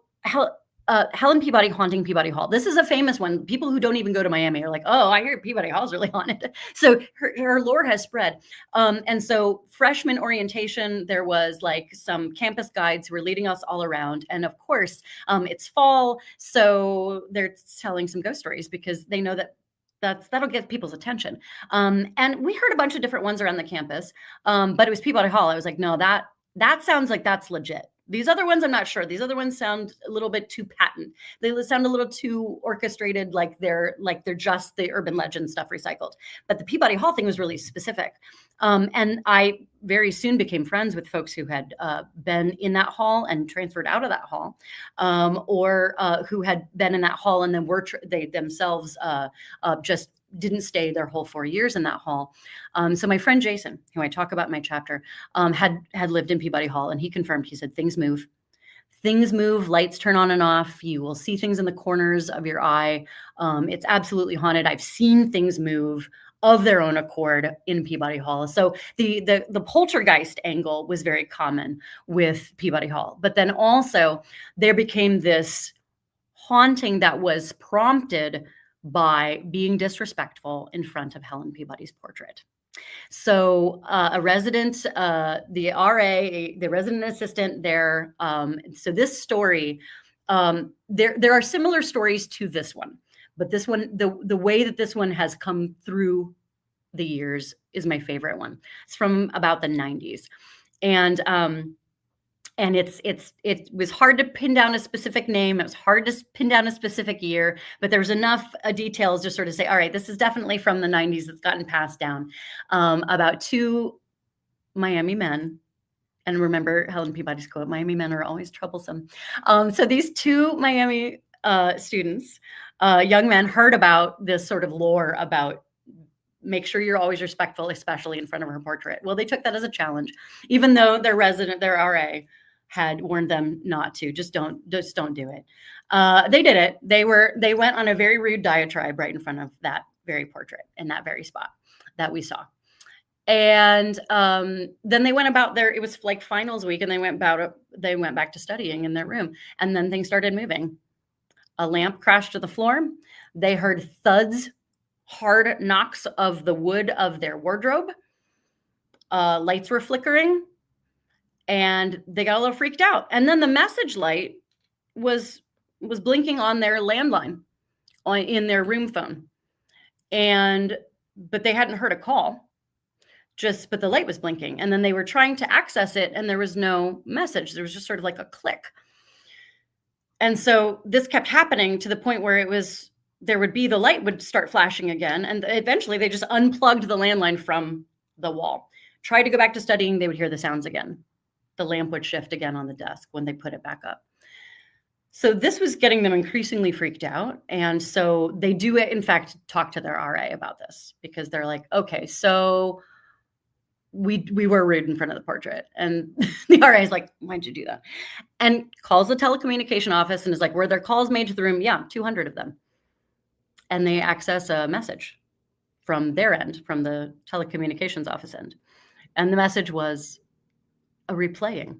Helen Peabody haunting Peabody Hall. This is a famous one. People who don't even go to Miami are like, oh, I hear Peabody Hall's really haunted. So her lore has spread. And so freshman orientation, there was like some campus guides who were leading us all around. And of course, it's fall. So they're telling some ghost stories because they know that'll get people's attention. And we heard a bunch of different ones around the campus, but it was Peabody Hall. I was like, no, that sounds like that's legit. These other ones, I'm not sure. These other ones sound a little bit too patent. They sound a little too orchestrated, like they're just the urban legend stuff recycled. But the Peabody Hall thing was really specific. And I very soon became friends with folks who had been in that hall and transferred out of that hall, or who had been in that hall and then they themselves just didn't stay their whole 4 years in that hall. So my friend Jason, who I talk about in my chapter, had lived in Peabody Hall, and he confirmed, he said, things move. Things move, lights turn on and off. You will see things in the corners of your eye. It's absolutely haunted. I've seen things move of their own accord in Peabody Hall. So the poltergeist angle was very common with Peabody Hall. But then also there became this haunting that was prompted by being disrespectful in front of Helen Peabody's portrait. So a resident, the RA, the resident assistant there. So this story, there are similar stories to this one, but this one, the way that this one has come through the years is my favorite one. It's from about the 90s. And it was hard to pin down a specific name. It was hard to pin down a specific year, but there was enough details to sort of say, all right, this is definitely from the 90s. It's gotten passed down, about two Miami men. And remember Helen Peabody's quote, Miami men are always troublesome. So these two Miami students, young men, heard about this sort of lore about make sure you're always respectful, especially in front of her portrait. Well, they took that as a challenge, even though their RA had warned them not to. Just don't do it. They did it. They went on a very rude diatribe right in front of that very portrait in that very spot that we saw. And then they went about it was like finals week, and they went back to studying in their room. And then things started moving. A lamp crashed to the floor. They heard thuds, hard knocks of the wood of their wardrobe. Lights were flickering, and they got a little freaked out. And then the message light was blinking on their landline in their room phone. But they hadn't heard a call, but the light was blinking. And then they were trying to access it, and there was no message. There was just sort of like a click. And so this kept happening to the point where the light would start flashing again. And eventually they just unplugged the landline from the wall. Tried to go back to studying, they would hear the sounds again. The lamp would shift again on the desk when they put it back up. So this was getting them increasingly freaked out. And so they do, in fact, talk to their RA about this, because they're like, okay, so we were rude in front of the portrait. And the RA is like, why'd you do that? And calls the telecommunication office and is like, were there calls made to the room? Yeah, 200 of them. And they access a message from their end, from the telecommunications office end. And the message was a replaying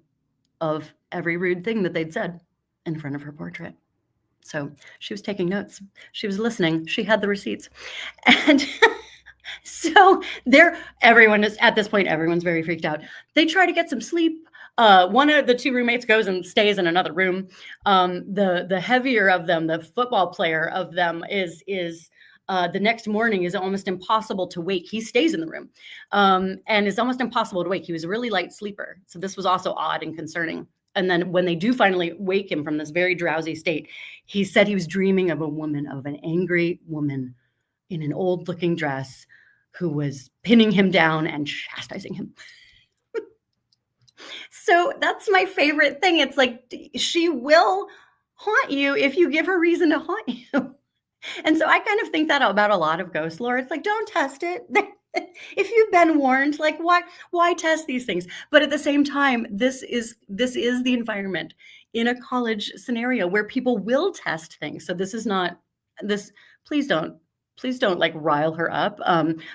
of every rude thing that they'd said in front of her portrait. So she was taking notes. She was listening. She had the receipts. And so everyone's very freaked out. They try to get some sleep. One of the two roommates goes and stays in another room. The heavier of them, the football player of them, is the next morning is almost impossible to wake. He stays in the room, and it's almost impossible to wake. He was a really light sleeper, so this was also odd and concerning. And then when they do finally wake him from this very drowsy state, he said he was dreaming of an angry woman in an old-looking dress who was pinning him down and chastising him. So that's my favorite thing. It's like, she will haunt you if you give her reason to haunt you. And so I kind of think that about a lot of ghost lore. It's like, don't test it. If you've been warned, like, why test these things? But at the same time, this is the environment in a college scenario where people will test things. So this is not this. Please don't like rile her up,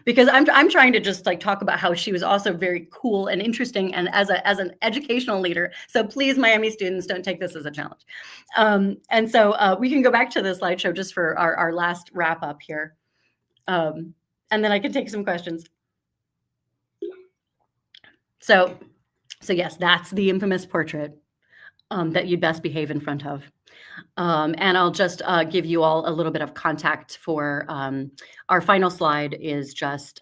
because I'm trying to just like talk about how she was also very cool and interesting, and as an educational leader. So please, Miami students, don't take this as a challenge. And so we can go back to the slideshow just for our last wrap up here, and then I can take some questions. So yes, that's the infamous portrait that you'd best behave in front of. And I'll just give you all a little bit of contact for our final slide is just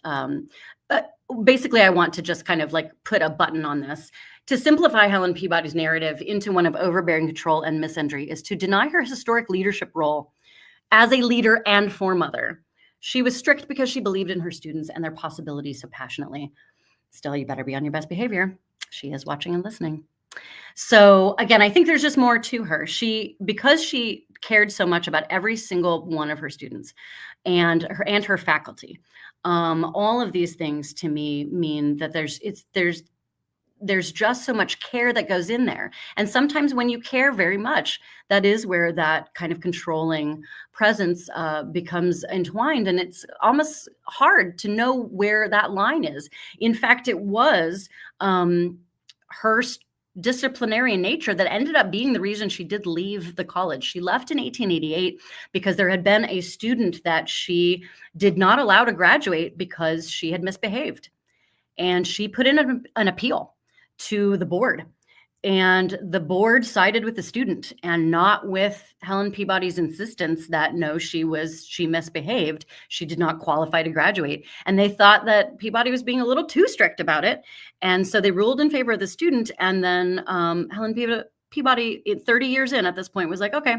basically I want to just kind of like put a button on this. To simplify Helen Peabody's narrative into one of overbearing control and misandry is to deny her historic leadership role as a leader and foremother. She was strict because she believed in her students and their possibilities so passionately. Still, you better be on your best behavior. She is watching and listening. So again, I think there's just more to her. Because she cared so much about every single one of her students and her faculty. All of these things to me mean that there's just so much care that goes in there. And sometimes when you care very much, that is where that kind of controlling presence becomes entwined. And it's almost hard to know where that line is. In fact, it was her disciplinarian nature that ended up being the reason she did leave the college. She left in 1888 because there had been a student that she did not allow to graduate because she had misbehaved. And she put in an appeal to the board, and the board sided with the student and not with Helen Peabody's insistence that no, she misbehaved. She did not qualify to graduate. And they thought that Peabody was being a little too strict about it. And so they ruled in favor of the student. And then Helen Peabody, 30 years in at this point, was like, okay,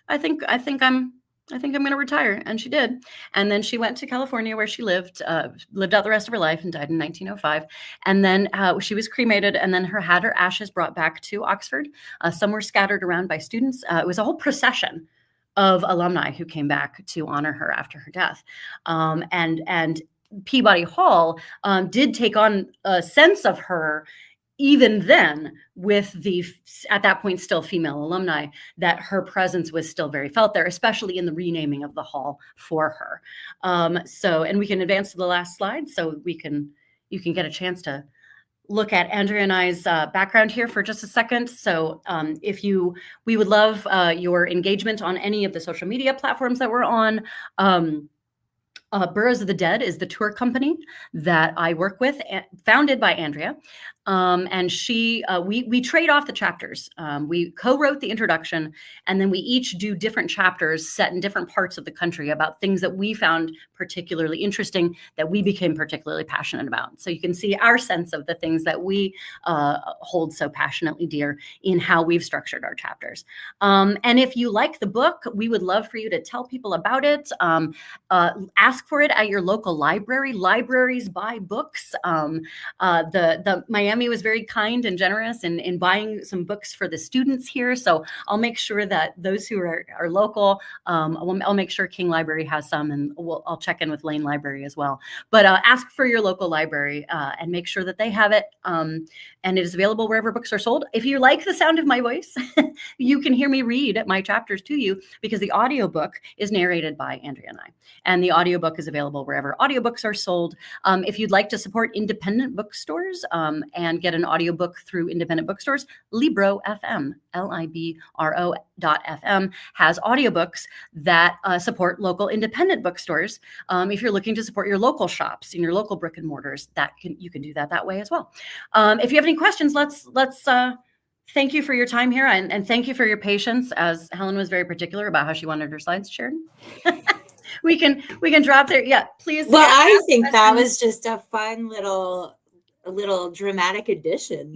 I think I'm going to retire. And she did. And then she went to California where she lived out the rest of her life and died in 1905. And then she was cremated and then had her ashes brought back to Oxford. Some were scattered around by students. It was a whole procession of alumni who came back to honor her after her death. And Peabody Hall did take on a sense of her even then, with the, at that point, still female alumni, that her presence was still very felt there, especially in the renaming of the hall for her. And we can advance to the last slide so you can get a chance to look at Andrea and I's background here for just a second. So we would love your engagement on any of the social media platforms that we're on. Burrows of the Dead is the tour company that I work with, founded by Andrea. And we trade off the chapters. We co-wrote the introduction, and then we each do different chapters set in different parts of the country about things that we found particularly interesting, that we became particularly passionate about. So you can see our sense of the things that we hold so passionately dear in how we've structured our chapters. And if you like the book, we would love for you to tell people about it. Ask for it at your local library. Libraries buy books. The Miami was very kind and generous in buying some books for the students here. So I'll make sure that those who are local, I'll make sure King Library has some, and I'll check in with Lane Library as well. But ask for your local library and make sure that they have it. And it is available wherever books are sold. If you like the sound of my voice, you can hear me read my chapters to you, because the audiobook is narrated by Andrea and I. And the audiobook is available wherever audiobooks are sold. If you'd like to support independent bookstores and get an audiobook through independent bookstores, Libro FM, Libro.fm, has audiobooks that support local independent bookstores. If you're looking to support your local shops and your local brick and mortars, you can do that way as well. If you have any questions, let's thank you for your time here, and thank you for your patience, as Helen was very particular about how she wanted her slides shared. We can drop there. Yeah, please. Well, I think that was just a fun little dramatic addition.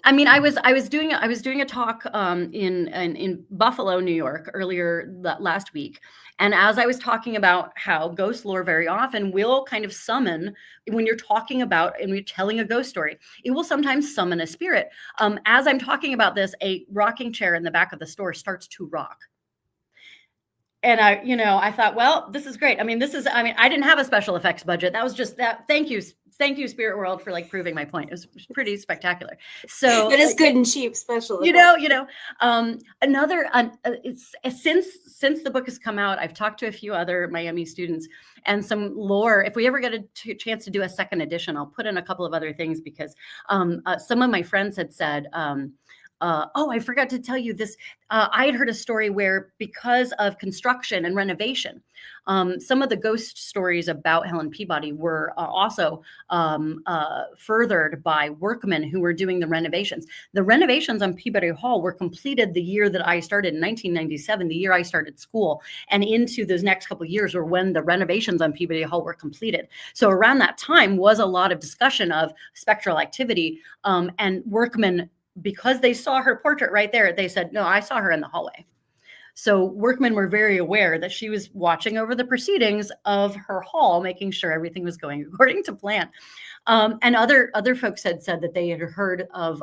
I mean, I was doing a talk in Buffalo, New York, earlier last week. And as I was talking about how ghost lore very often will kind of summon, when you're talking about and you're telling a ghost story, it will sometimes summon a spirit. As I'm talking about this, a rocking chair in the back of the store starts to rock. And I thought, well, this is great. I didn't have a special effects budget. That was just that. Thank you, Spirit World, for proving my point. It was pretty spectacular. So that is good and cheap special. Since the book has come out, I've talked to a few other Miami students and some lore. If we ever get a chance to do a second edition, I'll put in a couple of other things, because some of my friends had said, oh, I forgot to tell you this. I had heard a story where because of construction and renovation, some of the ghost stories about Helen Peabody were also furthered by workmen who were doing the renovations. The renovations on Peabody Hall were completed the year that I started in 1997, the year I started school, and into those next couple of years were when the renovations on Peabody Hall were completed. So around that time was a lot of discussion of spectral activity, and workmen, because they saw her portrait right there, they said, no, I saw her in the hallway. So workmen were very aware that she was watching over the proceedings of her hall, making sure everything was going according to plan. And other folks had said that they had heard of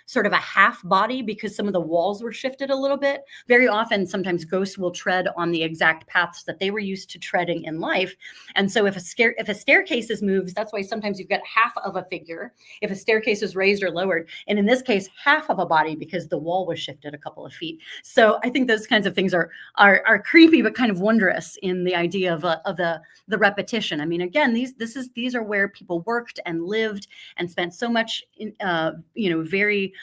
sort of a half body because some of the walls were shifted a little bit. Very often, sometimes ghosts will tread on the exact paths that they were used to treading in life. And so if a staircase is moved, that's why sometimes you get half of a figure. If a staircase is raised or lowered, and in this case, half of a body because the wall was shifted a couple of feet. So I think those kinds of things are creepy, but kind of wondrous in the idea of the repetition. I mean, again, these are where people worked and lived and spent so much, very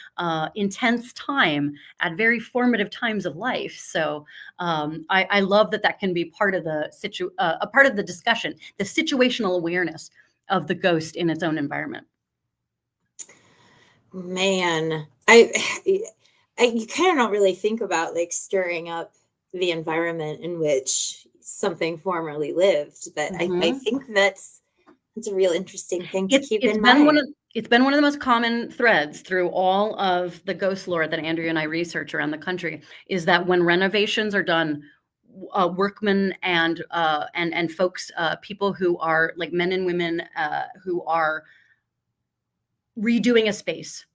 intense time at very formative times of life. So I love that can be part of a part of the discussion, the situational awareness of the ghost in its own environment. Man, I you kind of don't really think about like stirring up the environment in which something formerly lived, but I think that's a real interesting thing to keep in mind. It's been one of the most common threads through all of the ghost lore that Andrea and I research around the country, is that when renovations are done, workmen and folks, people who are like men and women who are redoing a space,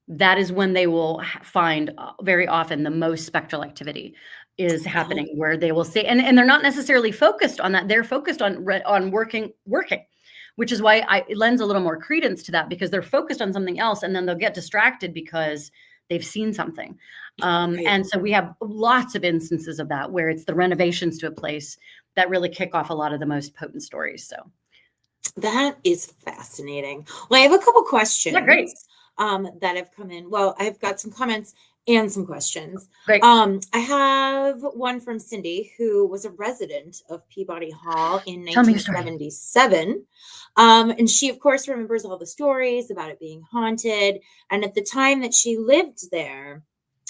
that is when they will find very often the most spectral activity is happening, where they will say, and they're not necessarily focused on that. They're focused on working, which is why it lends a little more credence to that, because they're focused on something else and then they'll get distracted because they've seen something. Right. And so we have lots of instances of that where it's the renovations to a place that really kick off a lot of the most potent stories. So that is fascinating. Well, I have a couple questions. Yeah, great. That have come in. Well, I've got some comments and some questions. Great. I have one from Cindy, who was a resident of Peabody Hall in Tell me your story. 1977. And she, of course, remembers all the stories about it being haunted. And at the time that she lived there,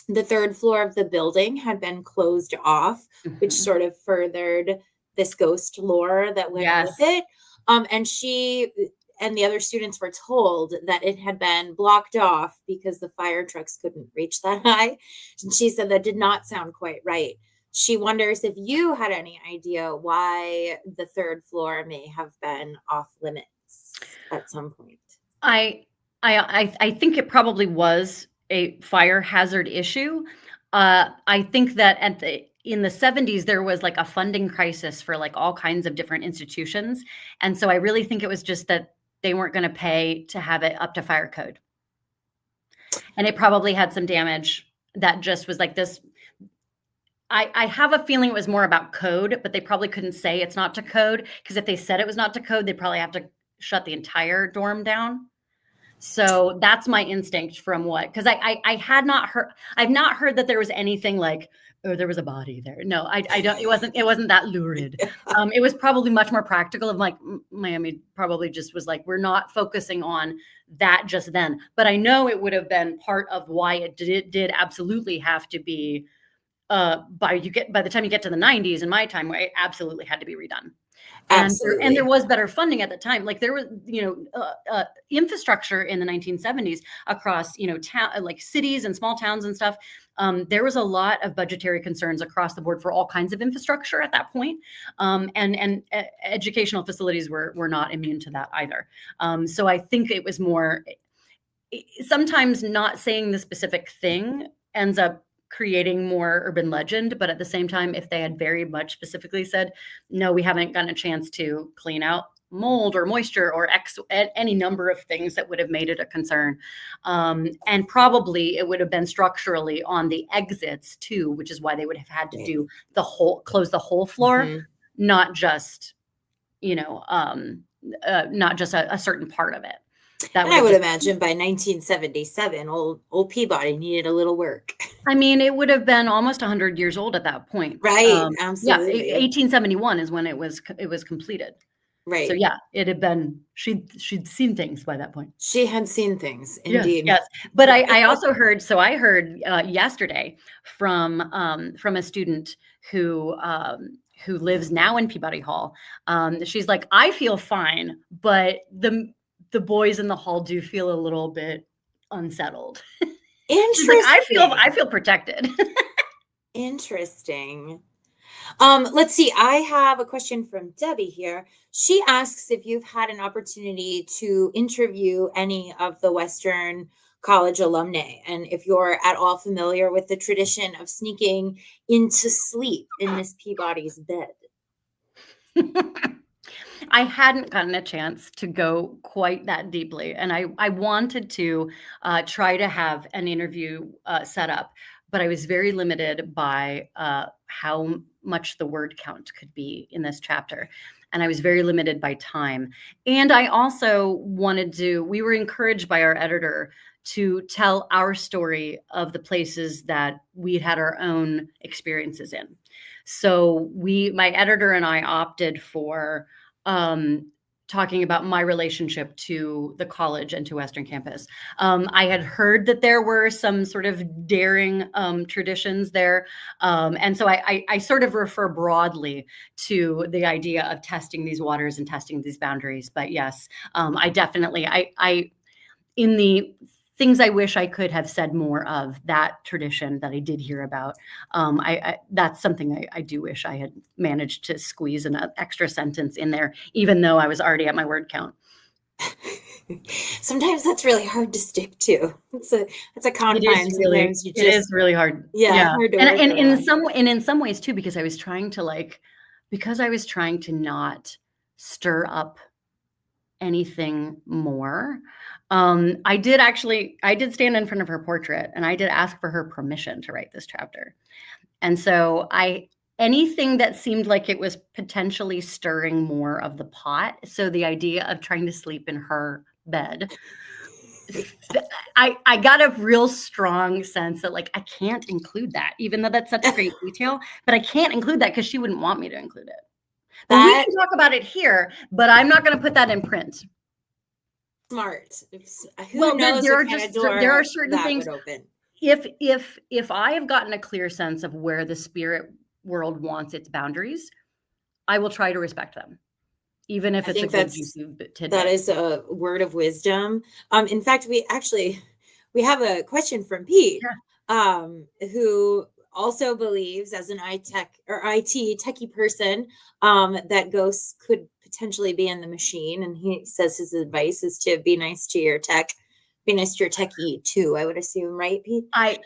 the third floor of the building had been closed off, which sort of furthered this ghost lore that went with it. And she and the other students were told that it had been blocked off because the fire trucks couldn't reach that high. And she said that did not sound quite right. She wonders if you had any idea why the third floor may have been off limits at some point. I think it probably was a fire hazard issue. I think that in the 70s, there was like a funding crisis for like all kinds of different institutions. And so I really think it was just that they weren't going to pay to have it up to fire code. And it probably had some damage that just was like this. I have a feeling it was more about code, but they probably couldn't say it's not to code, because if they said it was not to code, they'd probably have to shut the entire dorm down. So that's my instinct from because I've not heard that there was anything like, oh, there was a body there. No, I don't. It wasn't that lurid. It was probably much more practical. Of like Miami probably just was like, we're not focusing on that just then. But I know it would have been part of why it did absolutely have to be. By the time you get to the 90s, in my time, where it absolutely had to be redone. And there was better funding at the time. Like there was, infrastructure in the 1970s across, like cities and small towns and stuff. There was a lot of budgetary concerns across the board for all kinds of infrastructure at that point. And educational facilities were not immune to that either. So I think it was more, sometimes not saying the specific thing ends up creating more urban legend, but at the same time, if they had very much specifically said, no, we haven't gotten a chance to clean out mold or moisture or any number of things that would have made it a concern. And probably it would have been structurally on the exits too, which is why they would have had to do close the whole floor, not just, not just a certain part of it. That And would I have would been, imagine by 1977, old Peabody needed a little work. I mean, it would have been almost 100 years old at that point. Right. Yeah, Absolutely. 1871 is when it was completed. So Right. yeah, it had been, she'd seen things by that point. She had seen things, Yes, indeed. yes. But I also heard, so I heard yesterday from a student who lives now in Peabody Hall. She's like, I feel fine, but the boys in the hall do feel a little bit unsettled. She's like, I feel protected. Interesting. Let's see. I have a question from Debbie here. She asks if you've had an opportunity to interview any of the Western College alumni and if you're at all familiar with the tradition of sneaking into sleep in Miss Peabody's bed. I hadn't gotten a chance to go quite that deeply, and I wanted to try to have an interview set up, but I was very limited by how much the word count could be in this chapter. And I was very limited by time. And I also wanted to, we were encouraged by our editor to tell our story of the places that we'd had our own experiences in. So my editor and I opted for talking about my relationship to the college and to Western Campus. I had heard that there were some sort of daring traditions there. And so I sort of refer broadly to the idea of testing these waters and testing these boundaries. But yes, I definitely, in the things I wish I could have said more of, that tradition that I did hear about. That's something I do wish I had managed to squeeze an extra sentence in there, even though I was already at my word count. Sometimes that's really hard to stick to. It's a confine. Sometimes it is really hard. Yeah. Hard to and work in some ways too, because I was trying to not stir up anything more. I did stand in front of her portrait and I did ask for her permission to write this chapter. And so anything that seemed like it was potentially stirring more of the pot. So the idea of trying to sleep in her bed, I got a real strong sense that like, I can't include that, even though that's such a great detail, but I can't include that because she wouldn't want me to include it. But we can talk about it here, but I'm not going to put that in print. Smart. Well, there are certain things. If I have gotten a clear sense of where the spirit world wants its boundaries, I will try to respect them, even if it's a good juicy tidbit. That is a word of wisdom. In fact, we have a question from Pete, who also believes, as an IT techie person, that ghosts could potentially be in the machine. And he says his advice is to be nice to your tech, be nice to your techie too, I would assume, right, Pete? I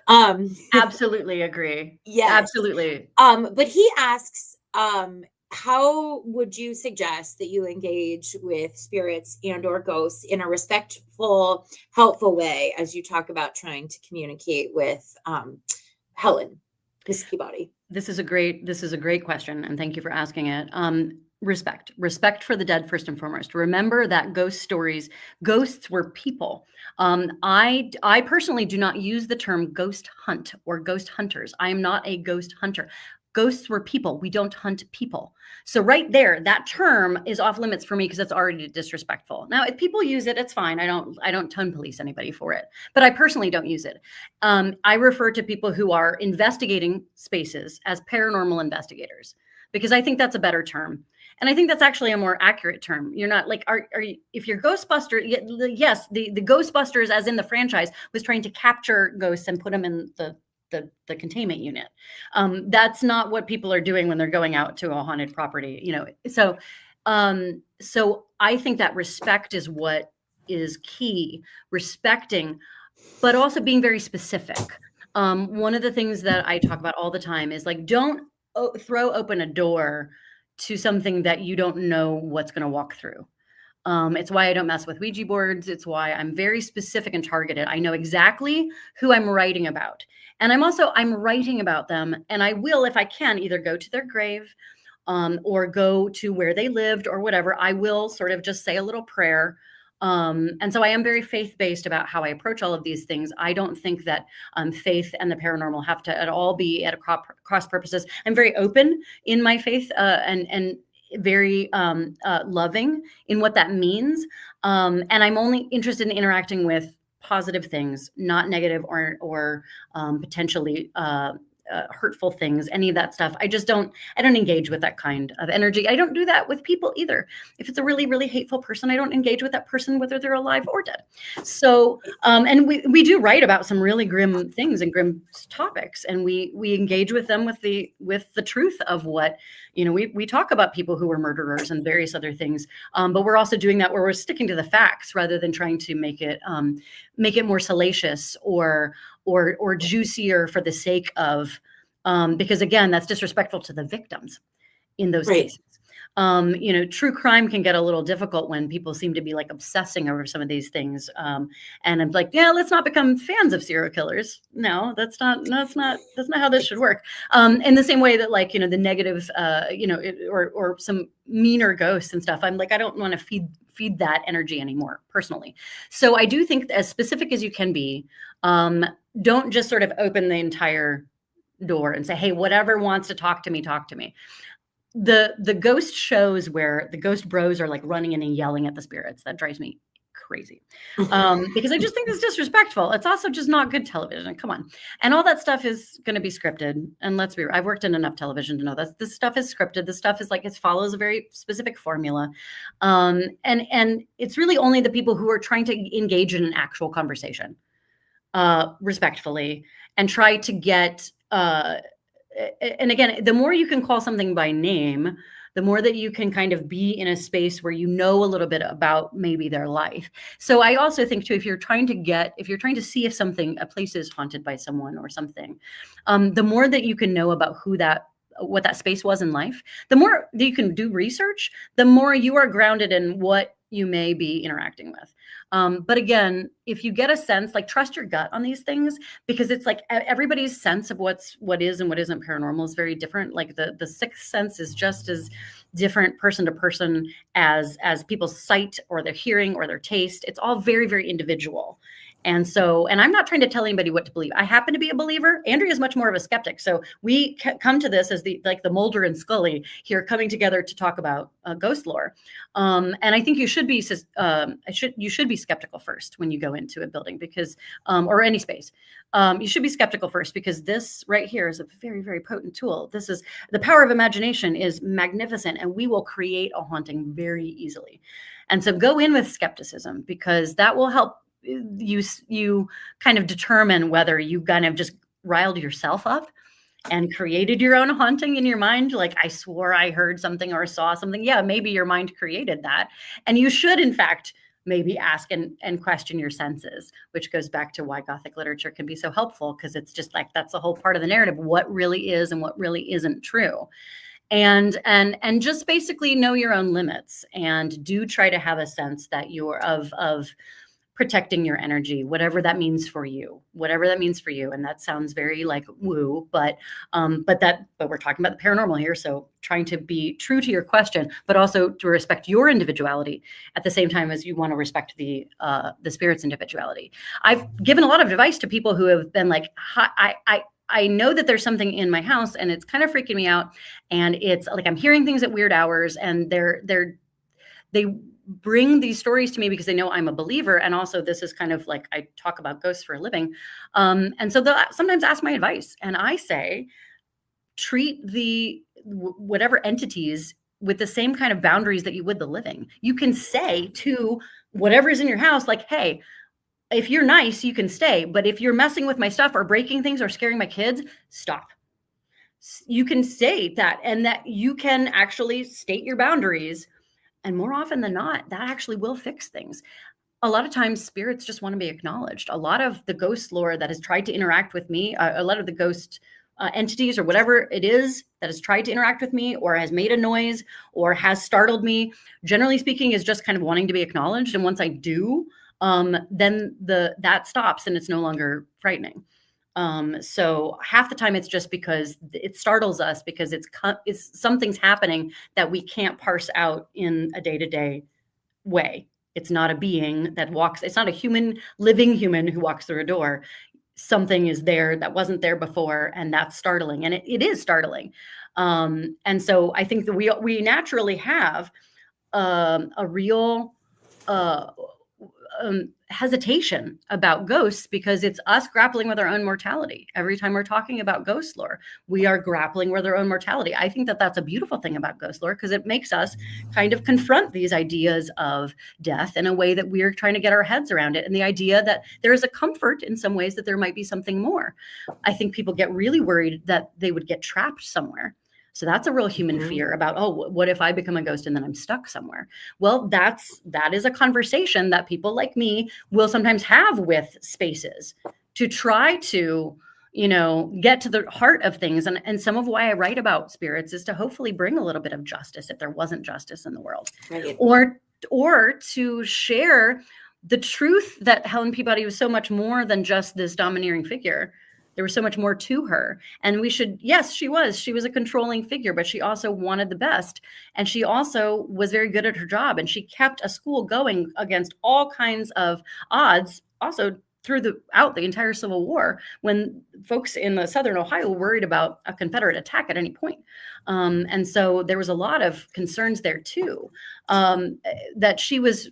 absolutely agree. Yes. Absolutely. But he asks, how would you suggest that you engage with spirits and or ghosts in a respectful, helpful way as you talk about trying to communicate with Helen, Miss Peabody? This is a great question, and thank you for asking it. Respect for the dead first and foremost. Remember that ghosts were people. I personally do not use the term ghost hunt or ghost hunters. I am not a ghost hunter. Ghosts were people. We don't hunt people. So right there, that term is off limits for me because it's already disrespectful. Now, if people use it, it's fine. I don't ton police anybody for it, but I personally don't use it. I refer to people who are investigating spaces as paranormal investigators because I think that's a better term. And I think that's actually a more accurate term. You're not like, if you're Ghostbuster, yes, the Ghostbusters, as in the franchise, was trying to capture ghosts and put them in the containment unit. That's not what people are doing when they're going out to a haunted property, So I think that respect is what is key, respecting, but also being very specific. One of the things that I talk about all the time is like, don't throw open a door to something that you don't know what's going to walk through. It's why I don't mess with Ouija boards. It's why I'm very specific and targeted. I know exactly who I'm writing about. And I'm writing about them. And I will, if I can, either go to their grave or go to where they lived or whatever. I will sort of just say a little prayer And so I am very faith-based about how I approach all of these things. I don't think that faith and the paranormal have to at all be at cross purposes. I'm very open in my faith, and very loving in what that means. And I'm only interested in interacting with positive things, not negative or potentially hurtful things, any of that stuff. I don't engage with that kind of energy. I don't do that with people either. If it's a really, really hateful person, I don't engage with that person, whether they're alive or dead. So, and we do write about some really grim things and grim topics, and we engage with them with the truth of what, we talk about people who were murderers and various other things. But we're also doing that where we're sticking to the facts rather than trying to make it more salacious or juicier for the sake of, because again, that's disrespectful to the victims in those cases. True crime can get a little difficult when people seem to be like obsessing over some of these things. And I'm like, yeah, let's not become fans of serial killers. No, that's not how this should work. In the same way that the negative, or some meaner ghosts and stuff, I'm like, I don't want to feed that energy anymore personally. So I do think as specific as you can be, don't just sort of open the entire door and say, hey, whatever wants to talk to me, talk to me. The ghost shows where the ghost bros are like running in and yelling at the spirits, that drives me crazy. Because I just think it's disrespectful. It's also just not good television. Come on. And all that stuff is going to be scripted. And let's be real, I've worked in enough television to know that this stuff is scripted. This stuff is it follows a very specific formula. And it's really only the people who are trying to engage in an actual conversation, respectfully, and try to get, and again, the more you can call something by name, the more that you can kind of be in a space where you know a little bit about maybe their life. So I also think too, if you're trying to see if a place is haunted by someone or something, the more that you can know about what that space was in life, the more that you can do research, the more you are grounded in what you may be interacting with. But again, if you get a sense, trust your gut on these things, because it's everybody's sense of what is and what isn't paranormal is very different. The sixth sense is just as different person to person as people's sight or their hearing or their taste. It's all very, very individual. And I'm not trying to tell anybody what to believe. I happen to be a believer. Andrea is much more of a skeptic. So we come to this as the Mulder and Scully here coming together to talk about ghost lore. And I think you should be skeptical first when you go into a building, because, or any space. You should be skeptical first, because this right here is a very, very potent tool. The power of imagination is magnificent, and we will create a haunting very easily. And so go in with skepticism, because that will help you kind of determine whether you kind of just riled yourself up and created your own haunting in your mind. I swore I heard something or saw something. Yeah, maybe your mind created that. And you should, in fact, maybe ask and question your senses, which goes back to why Gothic literature can be so helpful, because it's just that's the whole part of the narrative, what really is and what really isn't true. And just basically know your own limits, and do try to have a sense that you're of protecting your energy, whatever that means for you. And that sounds very woo, but we're talking about the paranormal here. So trying to be true to your question, but also to respect your individuality at the same time as you want to respect the spirit's individuality. I've given a lot of advice to people who have been I know that there's something in my house and it's kind of freaking me out. And it's I'm hearing things at weird hours, and they bring these stories to me because they know I'm a believer. And also this is kind of I talk about ghosts for a living. And so they'll sometimes ask my advice, and I say, treat the whatever entities with the same kind of boundaries that you would the living. You can say to whatever's in your house, hey, if you're nice, you can stay. But if you're messing with my stuff or breaking things or scaring my kids, stop. You can say that, and that you can actually state your boundaries. And more often than not, that actually will fix things. A lot of times spirits just want to be acknowledged. A lot of the ghost lore that has tried to interact with me, a lot of the ghost entities or whatever it is that has tried to interact with me or has made a noise or has startled me, generally speaking, is just kind of wanting to be acknowledged. And once I do, then that stops and it's no longer frightening. So half the time it's just because it startles us, because it's something's happening that we can't parse out in a day-to-day way. It's not a being that walks. It's not a human, living human who walks through a door. Something is there that wasn't there before, and that's startling. And it is startling. And so I think that we naturally have a real hesitation about ghosts, because it's us grappling with our own mortality. Every time we're talking about ghost lore, we are grappling with our own mortality. I think that that's a beautiful thing about ghost lore, because it makes us kind of confront these ideas of death in a way that we're trying to get our heads around it. And the idea that there is a comfort in some ways that there might be something more. I think people get really worried that they would get trapped somewhere. So that's a real human fear about, oh, what if I become a ghost and then I'm stuck somewhere? Well, that is a conversation that people like me will sometimes have with spaces to try to, get to the heart of things. And some of why I write about spirits is to hopefully bring a little bit of justice if there wasn't justice in the world, Right. or to share the truth that Helen Peabody was so much more than just this domineering figure. There was so much more to her. And she was a controlling figure, but she also wanted the best. And she also was very good at her job. And she kept a school going against all kinds of odds, also throughout the entire Civil War, when folks in the Southern Ohio were worried about a Confederate attack at any point. And so there was a lot of concerns there too, that she was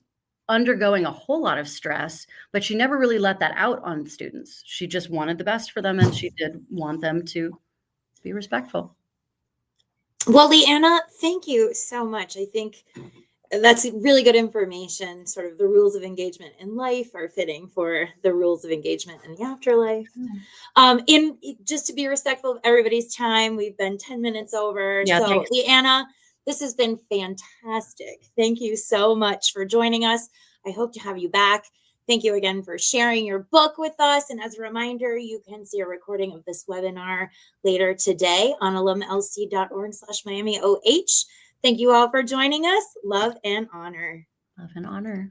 undergoing a whole lot of stress, but she never really let that out on students. She just wanted the best for them, and she did want them to be respectful. Well, Leanna, thank you so much. I think that's really good information. Sort of the rules of engagement in life are fitting for the rules of engagement in the afterlife. Just to be respectful of everybody's time, we've been 10 minutes over. Yeah, so thanks. Leanna, this has been fantastic. Thank you so much for joining us. I hope to have you back. Thank you again for sharing your book with us. And as a reminder, you can see a recording of this webinar later today on alumlc.org/MiamiOH. Thank you all for joining us. Love and honor. Love and honor.